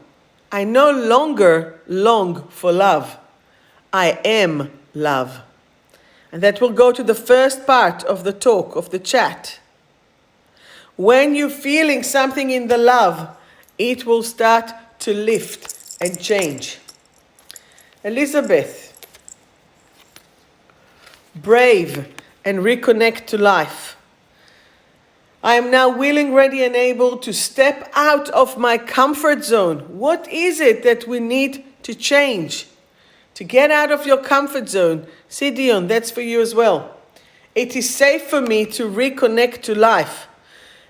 I no longer long for love. I am love. And that will go to the first part of the talk, of the chat. When you're feeling something in the love, it will start to lift and change. Elizabeth, brave and reconnect to life. I am now willing, ready, and able to step out of my comfort zone. What is it that we need to change? To get out of your comfort zone. See, Dion, that's for you as well. It is safe for me to reconnect to life.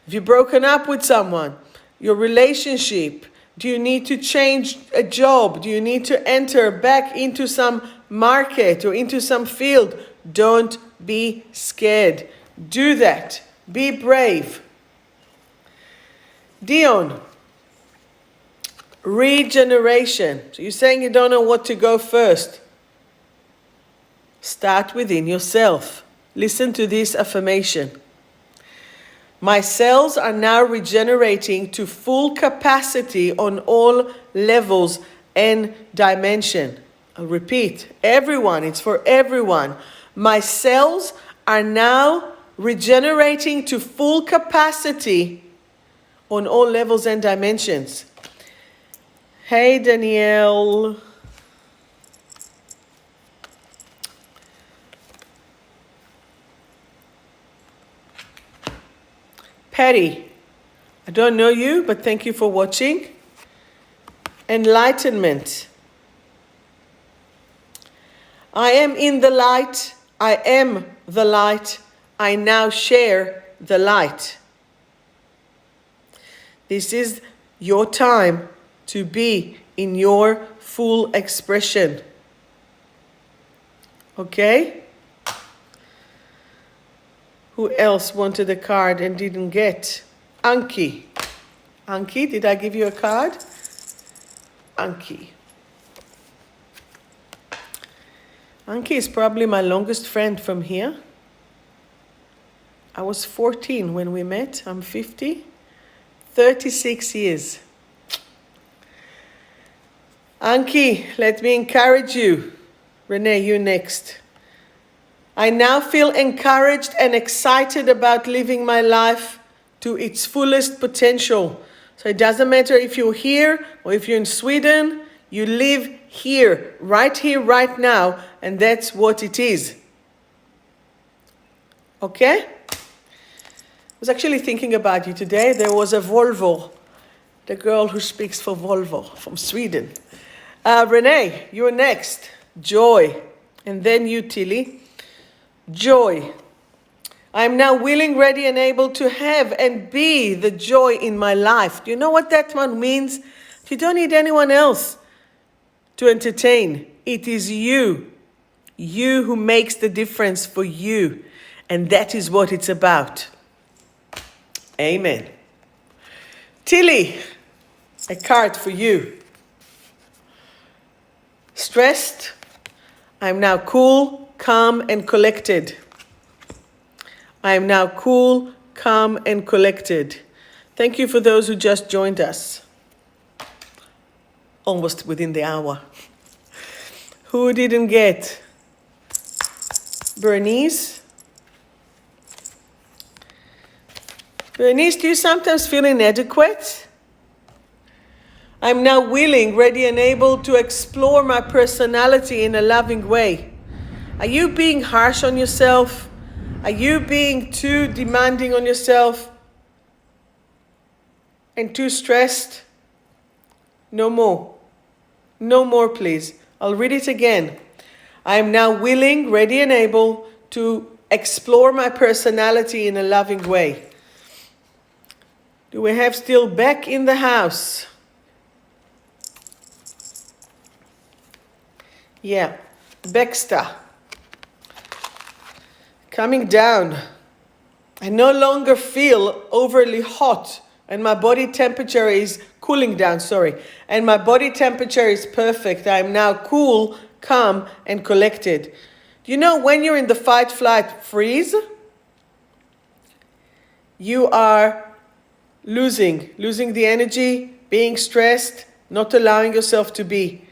If you've broken up with someone, your relationship, do you need to change a job? Do you need to enter back into some market or into some field? Don't be scared. Do that. Be brave. Dion, regeneration. So you're saying you don't know what to go first. Start within yourself. Listen to this affirmation. My cells are now regenerating to full capacity on all levels and dimension. I'll repeat, everyone, it's for everyone. My cells are now regenerating to full capacity on all levels and dimensions. Hey, Danielle. Patty, I don't know you, but thank you for watching. Enlightenment. I am in the light. I am the light. I now share the light. This is your time to be in your full expression. Okay? Who else wanted a card and didn't get? Anki. Anki, did I give you a card? Anki. Anki is probably my longest friend from here. I was 14 when we met. I'm 50. 36 years. Anki, let me encourage you. Renee, you next. I now feel encouraged and excited about living my life to its fullest potential. So it doesn't matter if you're here or if you're in Sweden, you live here, right now, and that's what it is. Okay? I was actually thinking about you today. There was a Volvo, the girl who speaks for Volvo from Sweden. Renee, you're next. Joy. And then you, Tilly. Joy. I am now willing, ready, and able to have and be the joy in my life. Do you know what that one means? You don't need anyone else to entertain. It is you. You who makes the difference for you. And that is what it's about. Amen. Tilly, a card for you. Stressed. I'm now cool, calm, and collected. I am now cool, calm, and collected. Thank you for those who just joined us. Almost within the hour. Who didn't get? Bernice? Bernice, do you sometimes feel inadequate? I'm now willing, ready, and able to explore my personality in a loving way. Are you being harsh on yourself? Are you being too demanding on yourself? And too stressed? No more. No more, please. I'll read it again. I am now willing, ready, and able to explore my personality in a loving way. Do we have still Beck in the house? Yeah, Baxter. Coming down. I no longer feel overly hot and my body temperature is cooling down, and my body temperature is perfect. I am now cool, calm, and collected. Do you know when you're in the fight, flight, freeze, you are losing the energy, being stressed, not allowing yourself to be.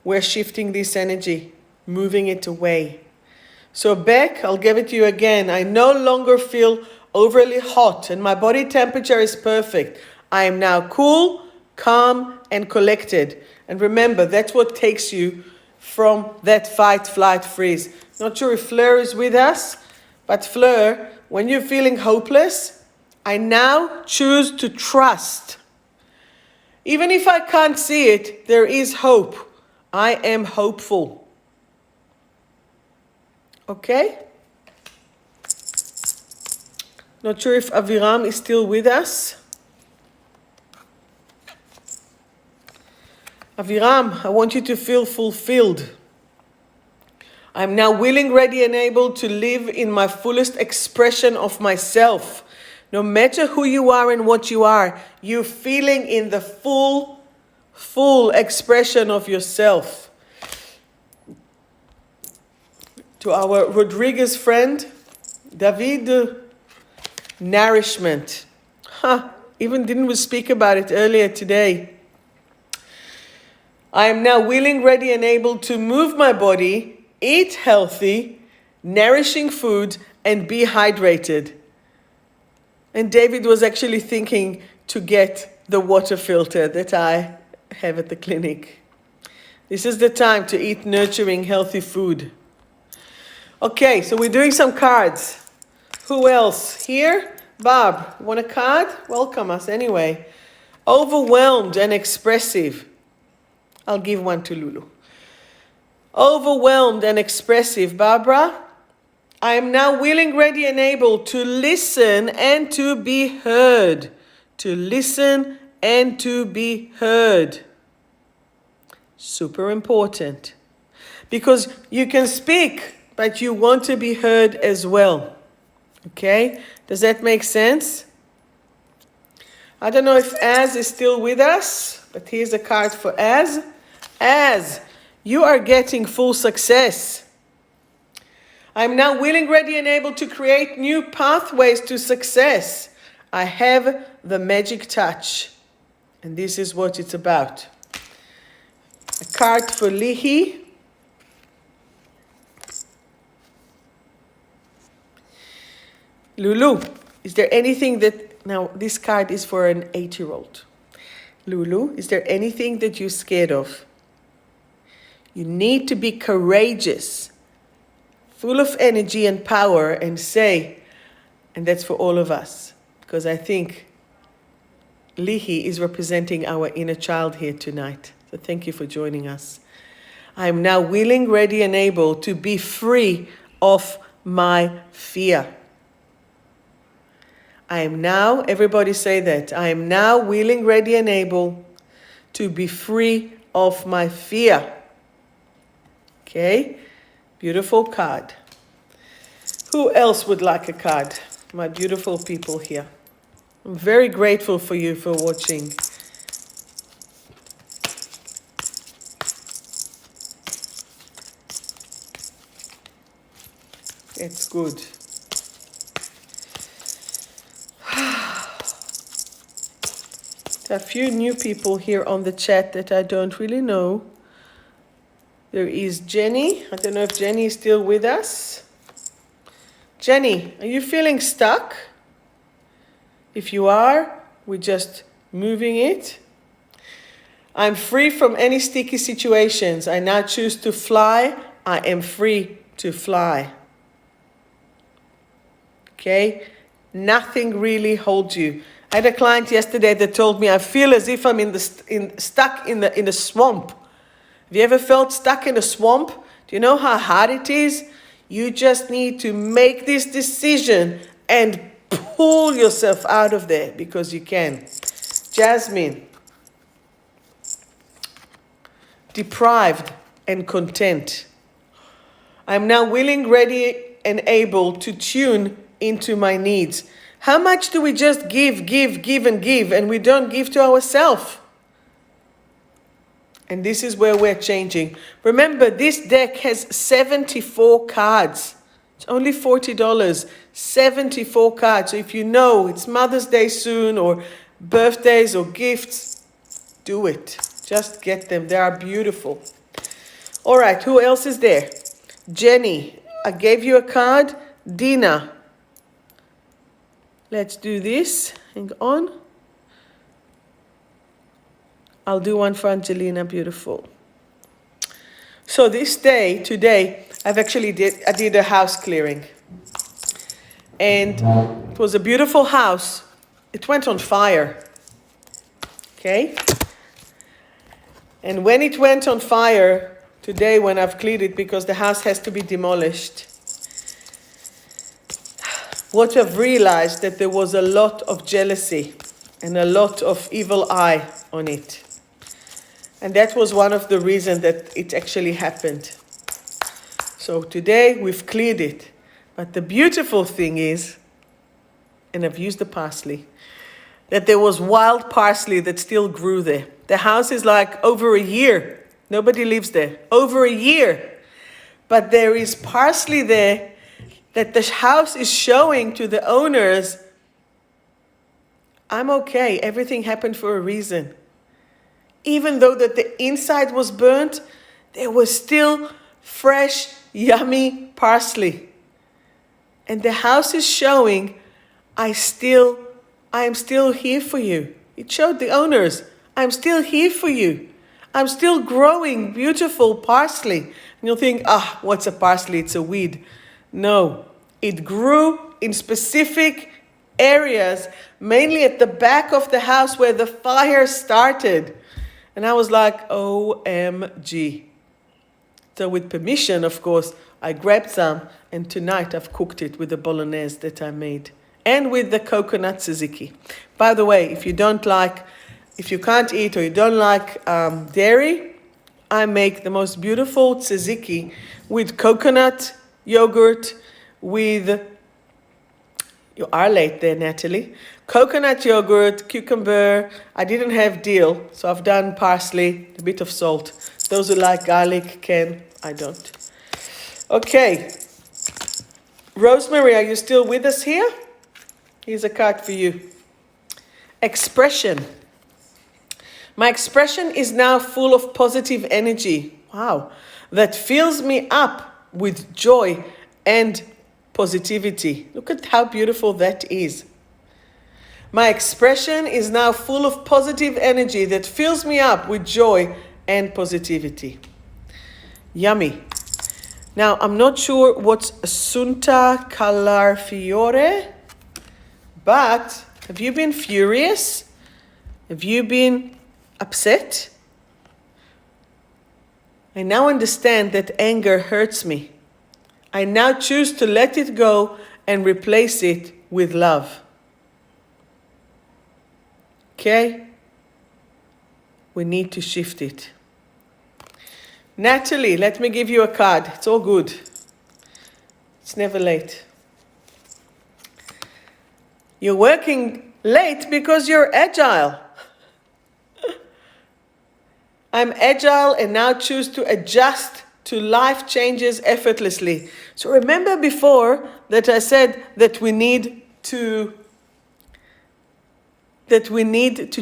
We're shifting this energy, moving it away. So Beck, I'll give it to you again. I no longer feel overly hot and my body temperature is perfect. I am now cool, calm, and collected. And remember, that's what takes you from that fight, flight, freeze. Not sure if Fleur is with us, but Fleur, when you're feeling hopeless, I now choose to trust. Even if I can't see it, there is hope. I am hopeful. Okay? Not sure if Aviram is still with us. Aviram, I want you to feel fulfilled. I'm now willing, ready, and able to live in my fullest expression of myself. No matter who you are and what you are, you're feeling in the full expression of yourself. To our Rodriguez friend, David, nourishment. Even didn't we speak about it earlier today? I am now willing, ready, and able to move my body, eat healthy, nourishing food, and be hydrated. And David was actually thinking to get the water filter that I have at the clinic. This is the time to eat nurturing, healthy food. Okay, so we're doing some cards. Who else? Here? Bob, want a card? Welcome us anyway. Overwhelmed and expressive. I'll give one to Lulu. Overwhelmed and expressive. Barbara, I am now willing, ready, and able to listen and to be heard. To listen and to be heard. Super important. Because you can speak, but you want to be heard as well. Okay? Does that make sense? I don't know if Az is still with us, but here's a card for Az. Az, you are getting full success. I'm now willing, ready, and able to create new pathways to success. I have the magic touch. And this is what it's about. A card for Lihi. Lulu, is there anything that... Now, this card is for an 8-year-old. Lulu, is there anything that you're scared of? You need to be courageous, full of energy and power, and say, and that's for all of us, because I think Lihi is representing our inner child here tonight. So thank you for joining us. I am now willing, ready, and able to be free of my fear. I am now, everybody say that, I am now willing, ready, and able to be free of my fear. Okay, beautiful card. Who else would like a card? My beautiful people here. I'm very grateful for you for watching. It's good. There are a few new people here on the chat that I don't really know. There is Jenny. I don't know if Jenny is still with us. Jenny, are you feeling stuck? If you are, we're just moving it. I'm free from any sticky situations. I now choose to fly. I am free to fly. Okay? Nothing really holds you. I had a client yesterday that told me, I feel as if I'm stuck in the swamp. Have you ever felt stuck in a swamp? Do you know how hard it is? You just need to make this decision and pull yourself out of there because you can. Jasmine, deprived and content. I'm now willing, ready, and able to tune into my needs. How much do we just give, and we don't give to ourselves? And this is where we're changing. Remember, this deck has 74 cards. It's only $40. 74 cards. So if you know it's Mother's Day soon or birthdays or gifts, do it. Just get them. They are beautiful. All right, who else is there? Jenny, I gave you a card. Dina. Let's do this. Hang on. I'll do one for Angelina. Beautiful. So today, I did a house clearing. And it was a beautiful house. It went on fire. Okay? And when it went on fire, today when I've cleared it, because the house has to be demolished, what I've realized that there was a lot of jealousy and a lot of evil eye on it. And that was one of the reasons that it actually happened. So today we've cleared it. But the beautiful thing is, and I've used the parsley, that there was wild parsley that still grew there. The house is like over a year. Nobody lives there. Over a year. But there is parsley there that the house is showing to the owners, I'm okay. Everything happened for a reason. Even though that the inside was burnt, there was still fresh, yummy parsley. And the house is showing, I am still here for you. It showed the owners, I'm still here for you. I'm still growing beautiful parsley. And you'll think, what's a parsley? It's a weed. No, it grew in specific areas, mainly at the back of the house where the fire started. And I was like, OMG. So with permission, of course, I grabbed some, and tonight I've cooked it with the bolognese that I made. And with the coconut tzatziki. By the way, if you can't eat or you don't like dairy, I make the most beautiful tzatziki with coconut yogurt, with, you are late there, Natalie, coconut yogurt, cucumber. I didn't have dill, so I've done parsley, a bit of salt. Those who like garlic can, I don't. Okay. Rosemary, are you still with us here? Here's a card for you. Expression. My expression is now full of positive energy. Wow. That fills me up with joy and positivity. Look at how beautiful that is. My expression is now full of positive energy that fills me up with joy and positivity. Yummy. Now, I'm not sure what's Assunta Calarfiore, but have you been furious? Have you been upset? I now understand that anger hurts me. I now choose to let it go and replace it with love. Okay? We need to shift it. Natalie, let me give you a card. It's all good. It's never late. You're working late because you're agile. I'm agile and now choose to adjust to life changes effortlessly. So remember before that I said that we need to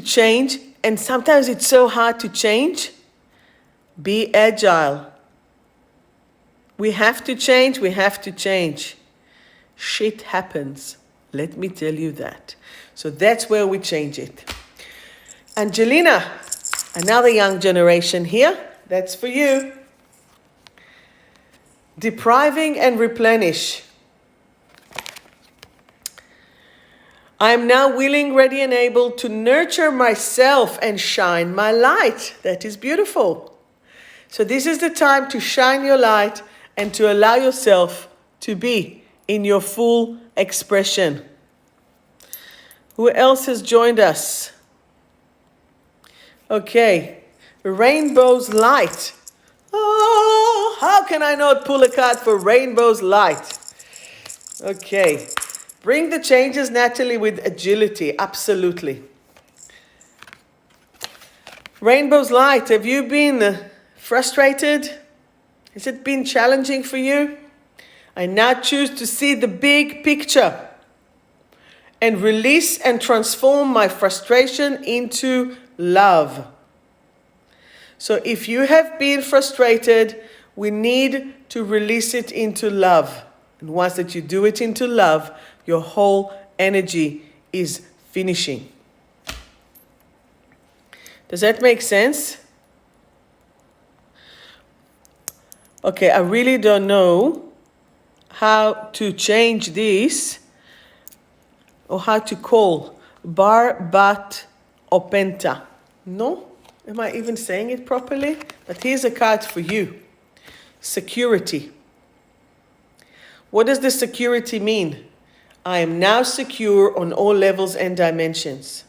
change, and sometimes it's so hard to change. Be agile. We have to change. Shit happens. Let me tell you that. So that's where we change it. Angelina, another young generation here. That's for you. Depriving and replenish. I am now willing, ready, and able to nurture myself and shine my light. That is beautiful. So this is the time to shine your light and to allow yourself to be in your full expression. Who else has joined us? Okay. Rainbow's light. Oh, how can I not pull a card for Rainbow's light? Okay. Bring the changes, Natalie, with agility. Absolutely. Rainbow's light. Have you been frustrated? Has it been challenging for you? I now choose to see the big picture and release and transform my frustration into love. So if you have been frustrated, we need to release it into love. And once that you do it into love, your whole energy is finishing. Does that make sense? Okay, I really don't know how to change this or how to call bar, bat, or penta. No? Am I even saying it properly? But here's a card for you. Security. What does the security mean? I am now secure on all levels and dimensions.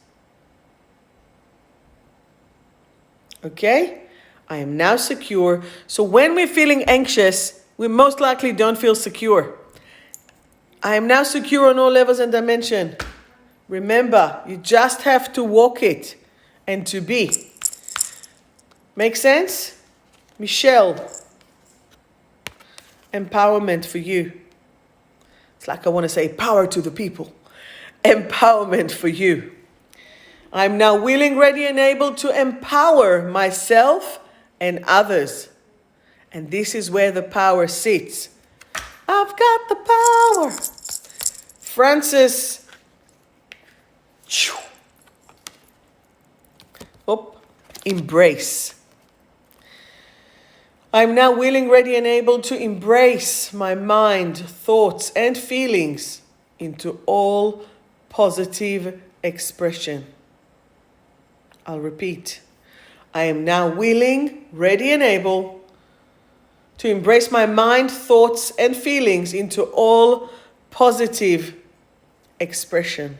Okay? I am now secure. So when we're feeling anxious, we most likely don't feel secure. I am now secure on all levels and dimensions. Remember, you just have to walk it and to be. Make sense? Michelle. Empowerment for you. It's like I want to say power to the people. Empowerment for you. I'm now willing, ready, and able to empower myself and others. And this is where the power sits. I've got the power. Francis. Embrace. I'm now willing, ready, and able to embrace my mind, thoughts, and feelings into all positive expression. I'll repeat. I am now willing, ready, and able to embrace my mind, thoughts, and feelings into all positive expression.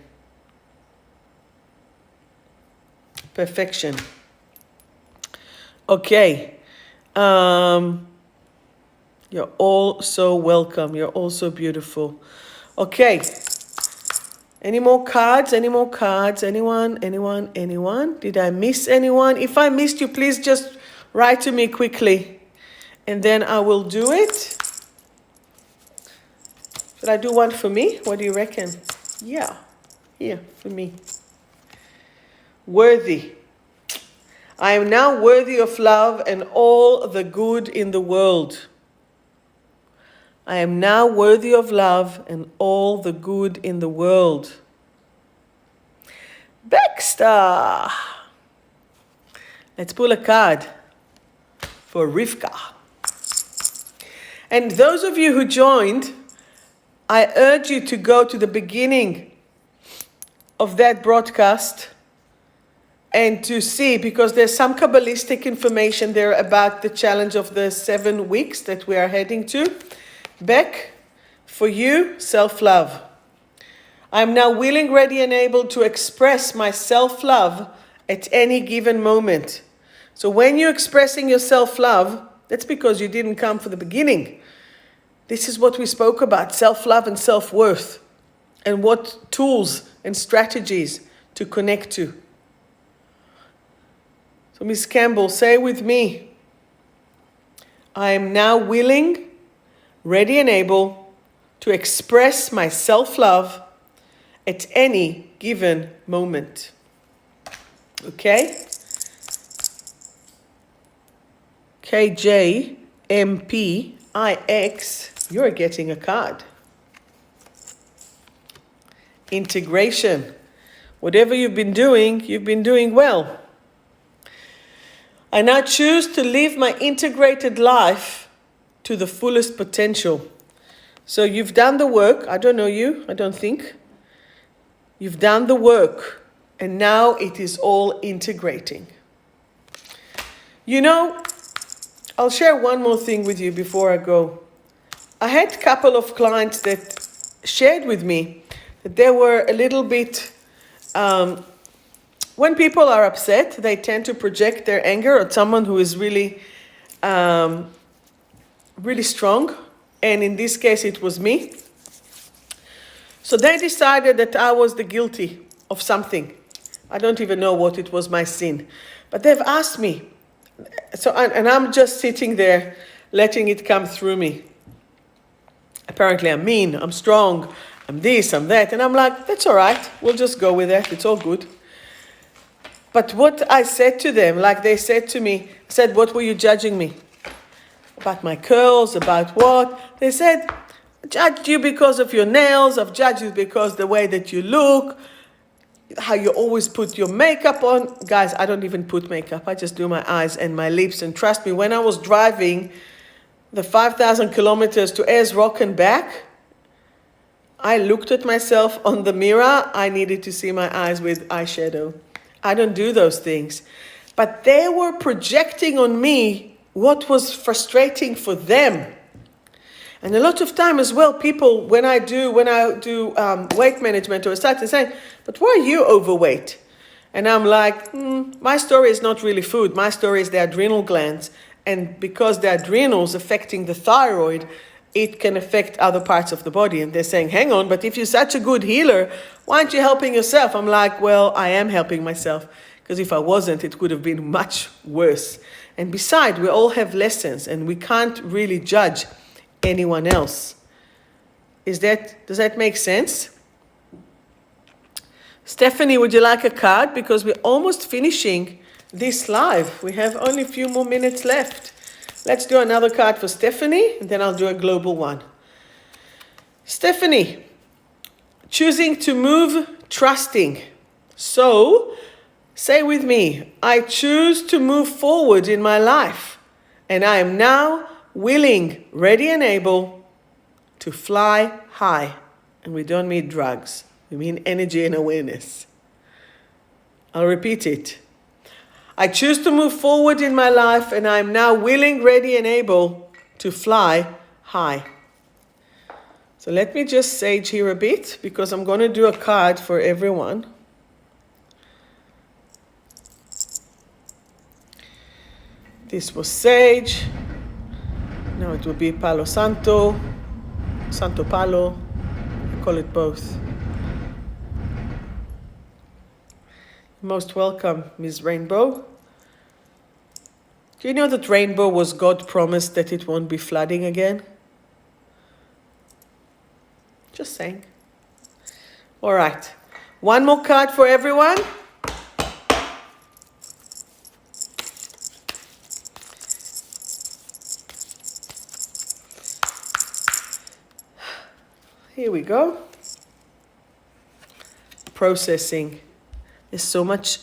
Perfection. Okay. You're all so welcome. You're all so beautiful. Okay. Any more cards? Any more cards? Anyone? Anyone? Anyone? Did I miss anyone? If I missed you, please just write to me quickly. And then I will do it. Should I do one for me? What do you reckon? Yeah. Here, for me. Worthy. I am now worthy of love and all the good in the world. I am now worthy of love and all the good in the world. Baxter. Let's pull a card for Rivka. And those of you who joined, I urge you to go to the beginning of that broadcast and to see, because there's some Kabbalistic information there about the challenge of the 7 weeks that we are heading to. Beck, for you, self-love. I'm now willing, ready, and able to express my self-love at any given moment. So when you're expressing your self-love, that's because you didn't come for the beginning. This is what we spoke about, self-love and self-worth, and what tools and strategies to connect to. So Miss Campbell, say with me, I am now willing, ready, and able to express my self-love at any given moment. Okay? KJMPIX, you're getting a card. Integration. Whatever you've been doing well. I now choose to live my integrated life to the fullest potential. So you've done the work. I don't know you, I don't think. You've done the work, and now it is all integrating. You know, I'll share one more thing with you before I go. I had a couple of clients that shared with me that they were a little bit, when people are upset, they tend to project their anger on someone who is really, really strong. And in this case, it was me. So they decided that I was the guilty of something. I don't even know what it was, my sin. But they've asked me. So, and I'm just sitting there, letting it come through me. Apparently I'm mean, I'm strong, I'm this, I'm that. And I'm like, that's all right. We'll just go with that. It's all good. But what I said to them, like they said to me, I said, what were you judging me? About my curls, about what? They said, I judged you because of your nails, I've judged you because the way that you look, how you always put your makeup on. Guys, I don't even put makeup. I just do my eyes and my lips. And trust me, when I was driving the 5,000 kilometers to Ayers Rock and back, I looked at myself on the mirror. I needed to see my eyes with eyeshadow. I don't do those things. But they were projecting on me what was frustrating for them. And a lot of time as well, people, when I do weight management or start to say, but why are you overweight? And I'm like, my story is not really food. My story is the adrenal glands. And because the adrenals affecting the thyroid, it can affect other parts of the body. And they're saying, hang on, but if you're such a good healer, why aren't you helping yourself? I'm like, well, I am helping myself. Because if I wasn't, it could have been much worse. And besides, we all have lessons and we can't really judge anyone else. Does that make sense? Stephanie, would you like a card? Because we're almost finishing this live. We have only a few more minutes left. Let's do another card for Stephanie, and then I'll do a global one. Stephanie, choosing to move, trusting. So, say with me, I choose to move forward in my life, and I am now willing, ready, and able to fly high. And we don't mean drugs. We mean energy and awareness. I'll repeat it. I choose to move forward in my life, and I am now willing, ready, and able to fly high. So let me just sage here a bit, because I'm going to do a card for everyone. This was sage. Now it will be Palo Santo, Santo Palo. I call it both. Most welcome, Ms. Rainbow. Do you know that rainbow was God promised that it won't be flooding again? Just saying. All right. One more card for everyone. Here we go. Processing. There's so much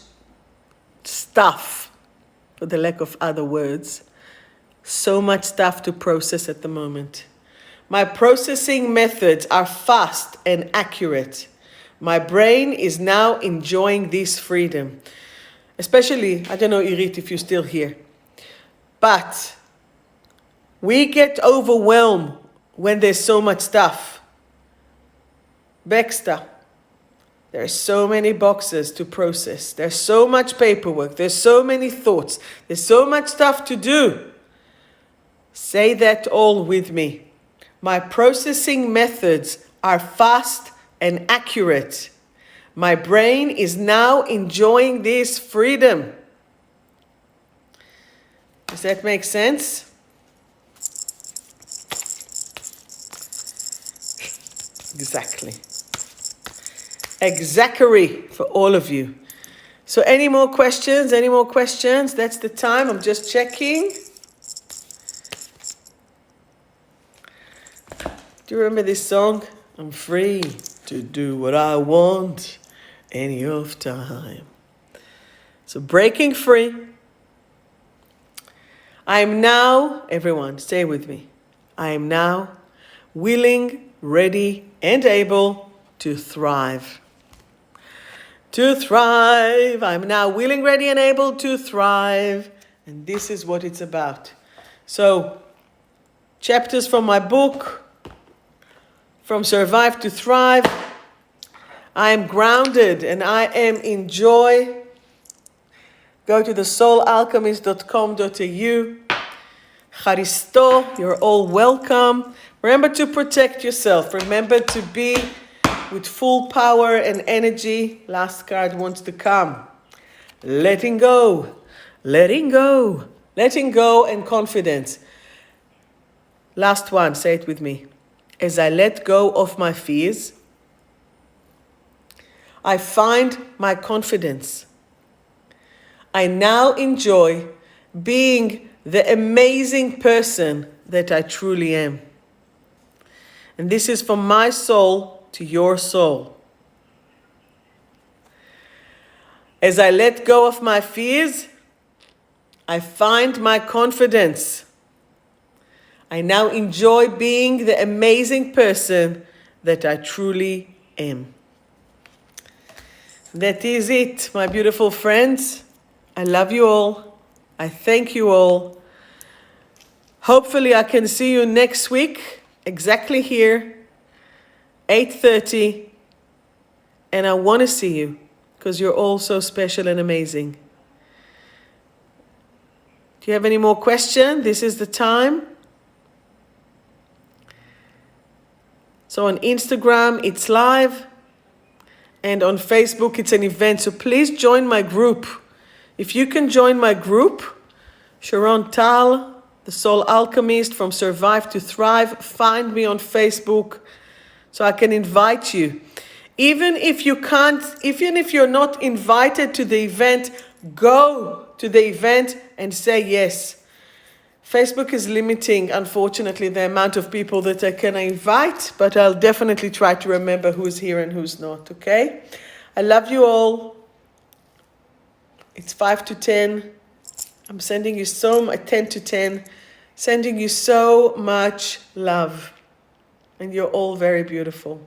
stuff, for the lack of other words, so much stuff to process at the moment. My processing methods are fast and accurate. My brain is now enjoying this freedom. Especially, I don't know, Irit, if you're still here. But we get overwhelmed when there's so much stuff. Baxter. There are so many boxes to process. There's so much paperwork. There's so many thoughts. There's so much stuff to do. Say that all with me. My processing methods are fast and accurate. My brain is now enjoying this freedom. Does that make sense? Exactly. Exactly for all of you. So any more questions? Any more questions? That's the time. I'm just checking. Do you remember this song? I'm free to do what I want any of time. So breaking free. I am now, everyone, stay with me. I am now willing, ready, and able to thrive. To thrive. I'm now willing, ready, and able to thrive. And this is what it's about. So, chapters from my book, From Survive to Thrive. I am grounded and I am in joy. Go to thesoulalchemist.com.au. Charisto, you're all welcome. Remember to protect yourself. Remember to be with full power and energy. Last card wants to come. Letting go. Letting go. Letting go and confidence. Last one, say it with me. As I let go of my fears, I find my confidence. I now enjoy being the amazing person that I truly am. And this is from my soul to your soul. As I let go of my fears, I find my confidence. I now enjoy being the amazing person that I truly am. That is it, my beautiful friends. I love you all. I thank you all. Hopefully I can see you next week, exactly here, 8:30. And I want to see you because you're all so special and amazing. Do you have any more questions? This is the time. So on Instagram, it's live. And on Facebook, it's an event. So please join my group. If you can join my group, Sharon Tal, the Soul Alchemist from Survive to Thrive, find me on Facebook so I can invite you. Even if you're not invited to the event, go to the event and say yes. Facebook is limiting, unfortunately, the amount of people that I can invite, but I'll definitely try to remember who's here and who's not, okay? I love you all. It's 5 to 10. I'm sending you 10 to 10, sending you so much love. And you're all very beautiful.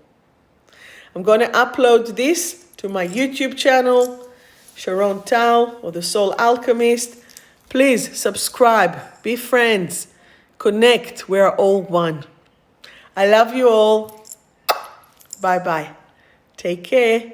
I'm going to upload this to my YouTube channel, Sharon Tal, or the Soul Alchemist. Please subscribe, be friends, connect. We're all one. I love you all. Bye-bye. Take care.